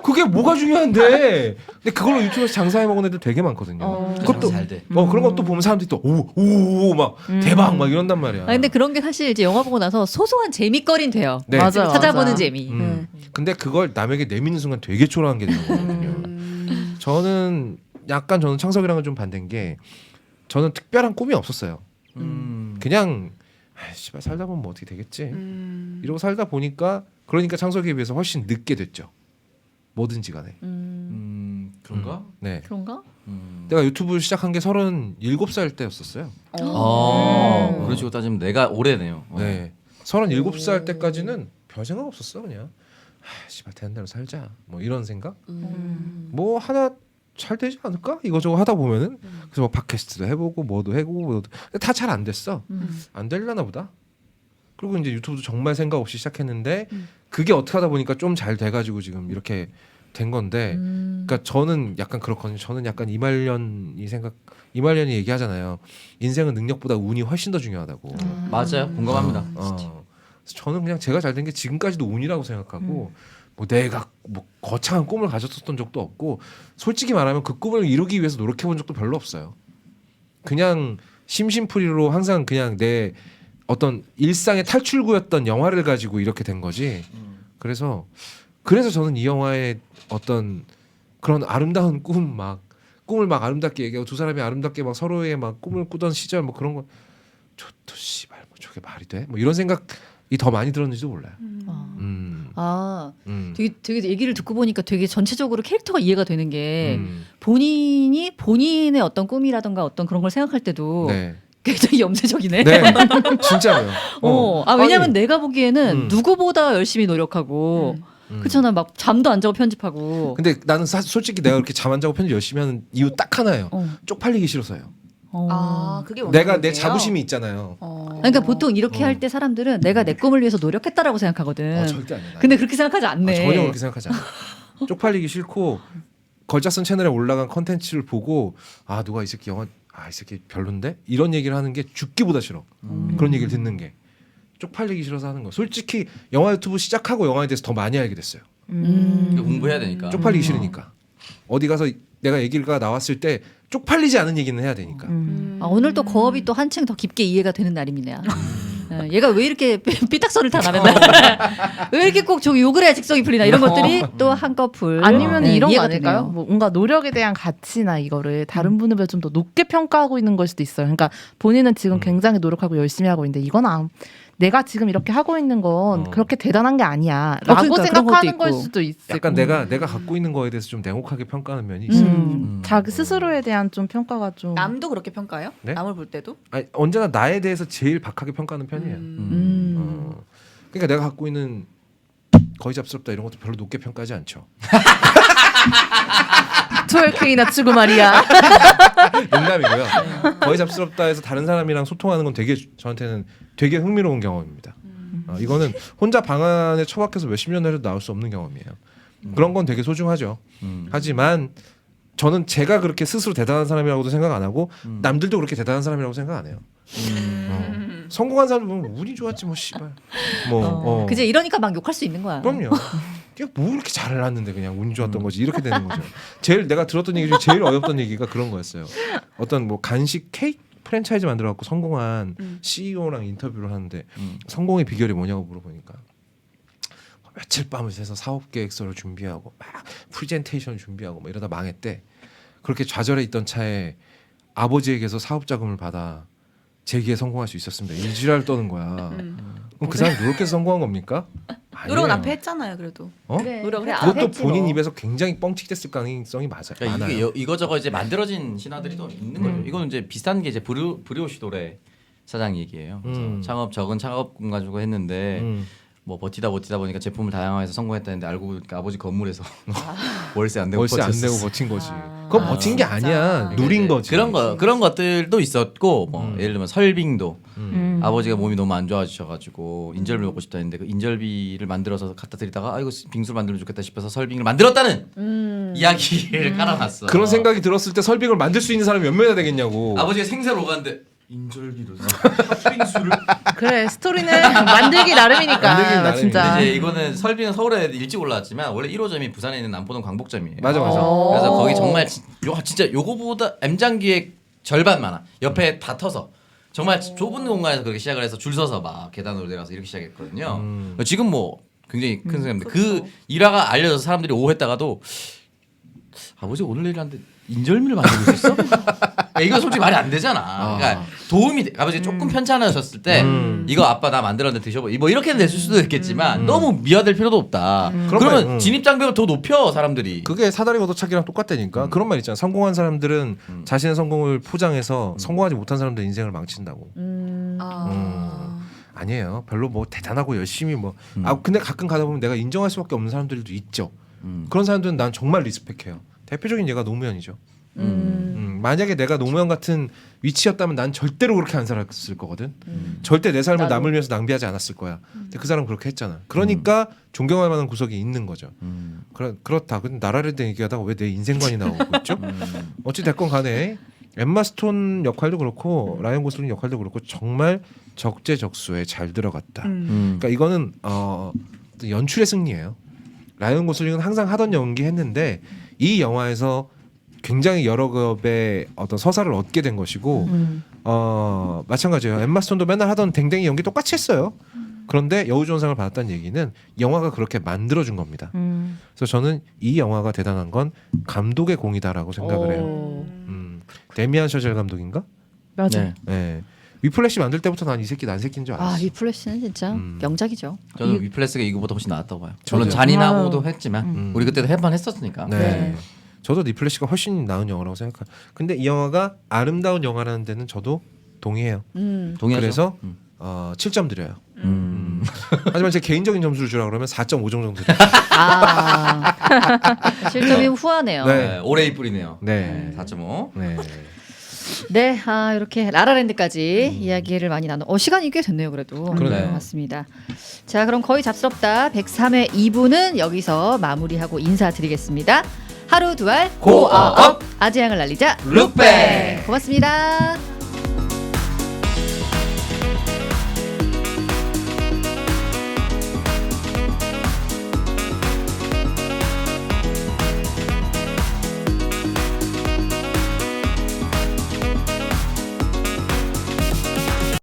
그게 뭐가 중요한데? 근데 그걸로 유튜브에서 장사해 먹은 애들 되게 많거든요. 그것도 잘 돼. 그런 것도 보면 사람들이 또 오 막 대박 막 이런단 말이야. 아 근데 그런 게 사실 이제 영화 보고 나서 소소한 재미거리는 돼요. 네. 맞아요. 찾아보는 맞아요. 재미. 근데 그걸 남에게 내미는 순간 되게 초라한 게 되는 거거든요. 저는 창석이랑은 좀 반대인 게 저는 특별한 꿈이 없었어요. 그냥 씨발 살다 보면 뭐 어떻게 되겠지. 이러고 살다 보니까 그러니까 창석에 비해서 훨씬 늦게 됐죠. 뭐든지 간에. 그런가? 네. 그런가? 내가 유튜브 시작한 게 37살 때였었어요. 그러시고 따지면 내가 올해네요. 네. 37살 때까지는 별 생각 없었어 그냥. 씨발 되는 대로 살자. 뭐 이런 생각? 뭐 하나 잘 되지 않을까? 이거저거 하다 보면은 그래서 뭐 팟캐스트도 해보고 뭐도 해보고 다 잘 안 됐어. 안 되려나 보다. 그리고 이제 유튜브도 정말 생각 없이 시작했는데 그게 어떻게 하다 보니까 좀 잘 돼가지고 지금 이렇게 된 건데, 그러니까 저는 약간 그렇거든요. 저는 약간 이말년이 얘기하잖아요. 인생은 능력보다 운이 훨씬 더 중요하다고. 맞아요. 공감합니다. 그래서 저는 그냥 제가 잘 된 게 지금까지도 운이라고 생각하고 뭐 내가 뭐 거창한 꿈을 가졌었던 적도 없고 솔직히 말하면 그 꿈을 이루기 위해서 노력해본 적도 별로 없어요. 그냥 심심풀이로 항상 그냥 내 어떤 일상의 탈출구였던 영화를 가지고 이렇게 된 거지. 그래서 저는 이 영화의 어떤 그런 아름다운 꿈을 막 아름답게 얘기하고 두 사람이 아름답게 막 서로의 막 꿈을 꾸던 시절 뭐 그런 거 저도 씨발 뭐 저게 말이 돼? 뭐 이런 생각이 더 많이 들었는지도 몰라요. 되게 얘기를 듣고 보니까 되게 전체적으로 캐릭터가 이해가 되는 게 본인이 본인의 어떤 꿈이라던가 어떤 그런 걸 생각할 때도 네. 굉장히 염세적이네. 네, 진짜로요. 왜냐면 아니, 내가 보기에는 누구보다 열심히 노력하고 그렇잖아. 막 잠도 안 자고 편집하고. 근데 나는 솔직히 내가 그렇게 잠 안 자고 편집 열심히 하는 이유 딱 하나예요. 쪽팔리기 싫어서요. 그게 내가 내 원동력이에요? 자부심이 있잖아요. 그러니까 보통 이렇게 할 때 사람들은 내가 내 꿈을 위해서 노력했다라고 생각하거든. 절대 안 해. 근데 그렇게 생각하지 않네. 전혀 그렇게 생각하지 않아. 쪽팔리기 싫고 걸작선 채널에 올라간 컨텐츠를 보고 누가 이 새끼 영화 이 새끼 별론데 이런 얘기를 하는 게 죽기보다 싫어. 그런 얘기를 듣는 게 쪽팔리기 싫어서 하는 거. 솔직히 영화 유튜브 시작하고 영화에 대해서 더 많이 알게 됐어요. 공부해야 되니까. 쪽팔리기 싫으니까. 어디 가서 내가 얘기가 나왔을 때 쪽팔리지 않은 얘기는 해야 되니까. 오늘 또 거업이 또 한층 더 깊게 이해가 되는 날입니다. 얘가 왜 이렇게 삐딱선을 타나 맨날 왜 이렇게 꼭 저기 욕을 해야 직성이 풀리나 이런 것들이 또 한꺼풀 아니면 이런 거 이해가 아닐까요? 되네요. 뭐 뭔가 노력에 대한 가치나 이거를 다른 분들보다 좀 더 높게 평가하고 있는 걸 수도 있어요. 그러니까 본인은 지금 굉장히 노력하고 열심히 하고 있는데 이건 내가 지금 이렇게 하고 있는 건 그렇게 대단한 게 아니야 라고 그러니까 그런 생각하는 것도 걸 있고. 수도 있을 약간 거고. 내가 갖고 있는 거에 대해서 좀 냉혹하게 평가하는 면이 있어요. 자기 스스로에 대한 좀 평가가 좀 남도 그렇게 평가해요? 네? 남을 볼 때도? 아니, 언제나 나에 대해서 제일 박하게 평가하는 편이에요. 그러니까 내가 갖고 있는 거의 잡스럽다 이런 것도 별로 높게 평가하지 않죠. 트월킹이나 추구 말이야. 농담이고요. 거의 잡스럽다 해서 다른 사람이랑 소통하는 건 되게 저한테는 되게 흥미로운 경험입니다. 이거는 혼자 방 안에 처박혀서 몇십 년 해도 나올 수 없는 경험이에요. 그런 건 되게 소중하죠. 하지만 저는 제가 그렇게 스스로 대단한 사람이라고도 생각 안 하고 남들도 그렇게 대단한 사람이라고 생각 안 해요. 성공한 사람 보면 운이 좋았지 뭐 씨발. 그제 이러니까 막 욕할 수 있는 거야. 그럼요. 야, 뭐 이렇게 잘났는데 그냥 운이 좋았던 거지 이렇게 되는 거죠. 제일 내가 들었던 얘기 중에 제일 어이없던 얘기가 그런 거였어요. 어떤 뭐 간식 케이크 프랜차이즈 만들어 갖고 성공한 CEO랑 인터뷰를 하는데 성공의 비결이 뭐냐고 물어보니까 며칠 밤을 새서 사업 계획서를 준비하고 막 프레젠테이션 준비하고 막 이러다 망했대. 그렇게 좌절해 있던 차에 아버지에게서 사업 자금을 받아 재기에 성공할 수 있었습니다. 이 지랄 떠는 거야. 그럼 그 사람이 노력해서 성공한 겁니까? 노력은 아니에요. 앞에 했잖아요, 그래도. 어? 노력을 했죠. 그것도 했지 본인 뭐. 입에서 굉장히 뻥튀기 됐을 가능성이 그러니까 많아요. 이게 이거저거 이제 만들어진 신화들이 또 있는 거죠. 이거는 이제 비슷한 게 이제 브리오시도레 사장 얘기예요. 그래서 적은 창업금 가지고 했는데 뭐 버티다 보니까 제품을 다양화해서 성공했다는데 알고 보니까 아버지 건물에서 월세 안 내고 월세 안 버텼었어. 내고 버틴 거지. 그건 버틴 게 아니야. 누린 거지. 그런 것들도 있었고 뭐 예를 들면 설빙도 아버지가 몸이 너무 안 좋아지셔가지고 인절미 먹고 싶다 했는데 그 인절미를 만들어서 갖다 드리다가 이거 빙수를 만들면 좋겠다 싶어서 설빙을 만들었다는 이야기를 깔아놨어. 그런 생각이 들었을 때 설빙을 만들 수 있는 사람이 몇 명이나 되겠냐고. 아버지가 생새로 오갔는데 인절미로 빙수를. 그래 스토리는 만들기 나름이니까 만들기 나름이니까. 진짜. 근데 이제 이거는 설빙은 서울에 일찍 올라왔지만 원래 1호점이 부산에 있는 남포동 광복점이에요. 맞아. 그래서 거기 정말 진짜 요거보다 M장기의 절반 많아. 옆에 다 터서 정말 좁은 공간에서 그렇게 시작을 해서 줄 서서 막 계단으로 내려가서 이렇게 시작했거든요. 지금 뭐 굉장히 큰 생각인데 그 일화가 알려져서 사람들이 오했다가도 아버지 오늘 일하는데 인절미를 만들고 있었어? 이거 솔직히 말이 안 되잖아. 그러니까 도움이 아버지 조금 편찮으셨을 때 이거 아빠 나 만들었는데 드셔보. 뭐 이렇게는 됐을 수도 있겠지만 너무 미화될 필요도 없다. 그러면 진입 장벽을 더 높여 사람들이. 그게 사다리 걷어차기랑 똑같다니까. 그런 말 있잖아. 성공한 사람들은 자신의 성공을 포장해서 성공하지 못한 사람들 인생을 망친다고. 아니에요. 별로 뭐 대단하고 열심히 뭐. 근데 가끔 가다 보면 내가 인정할 수밖에 없는 사람들도 있죠. 그런 사람들은 난 정말 리스펙해요. 대표적인 예가 노무현이죠. 만약에 내가 노무현 같은 위치였다면 난 절대로 그렇게 안 살았을 거거든. 절대 내 삶을 남을 위해서 낭비하지 않았을 거야. 근데 그 사람은 그렇게 했잖아. 그러니까 존경할 만한 구석이 있는 거죠. 그렇다. 근데 나라를 대 얘기하다가 왜 내 인생관이 나오고 있죠? 어찌 됐건 간에 엠마 스톤 역할도 그렇고 라이언 고슬링 역할도 그렇고 정말 적재적소에 잘 들어갔다. 그러니까 이거는 연출의 승리예요. 라이언 고슬링은 항상 하던 연기 했는데 이 영화에서 굉장히 여러 급의 어떤 서사를 얻게 된 것이고 마찬가지예요. 엠마 스톤도 맨날 하던 댕댕이 연기 똑같이 했어요. 그런데 여우조연상을 받았다는 얘기는 영화가 그렇게 만들어준 겁니다. 그래서 저는 이 영화가 대단한 건 감독의 공이다라고 생각을 해요. 데미안 셔젤 감독인가? 맞아. 네. 위플래시 만들 때부터 난 이 새끼 난 새끼인 줄 알았어. 리플래시는 진짜 명작이죠. 저는 위플래스가 이거보다 훨씬 나았다고 봐요. 저도요. 물론 잔인하고도 했지만 우리 그때도 해번 했었으니까. 네. 저도 리플래시가 훨씬 나은 영화라고 생각해요. 근데 이 영화가 아름다운 영화라는 데는 저도 동의해요. 동의하죠. 그래서 7점 드려요. 하지만 제 개인적인 점수를 주라 그러면 4.5점 정도 드려요. 7점이 후하네요. 네. 네, 오레이 뿌리네요. 네. 4.5. 네. 네, 이렇게 라라랜드까지 이야기를 많이 나눠. 시간이 꽤 됐네요, 그래도. 그러네요. 맞습니다. 자, 그럼 거의 잡스럽다 103회 2부는 여기서 마무리하고 인사드리겠습니다. 하루 두알 고아업 아재양을 날리자 룩백. 고맙습니다.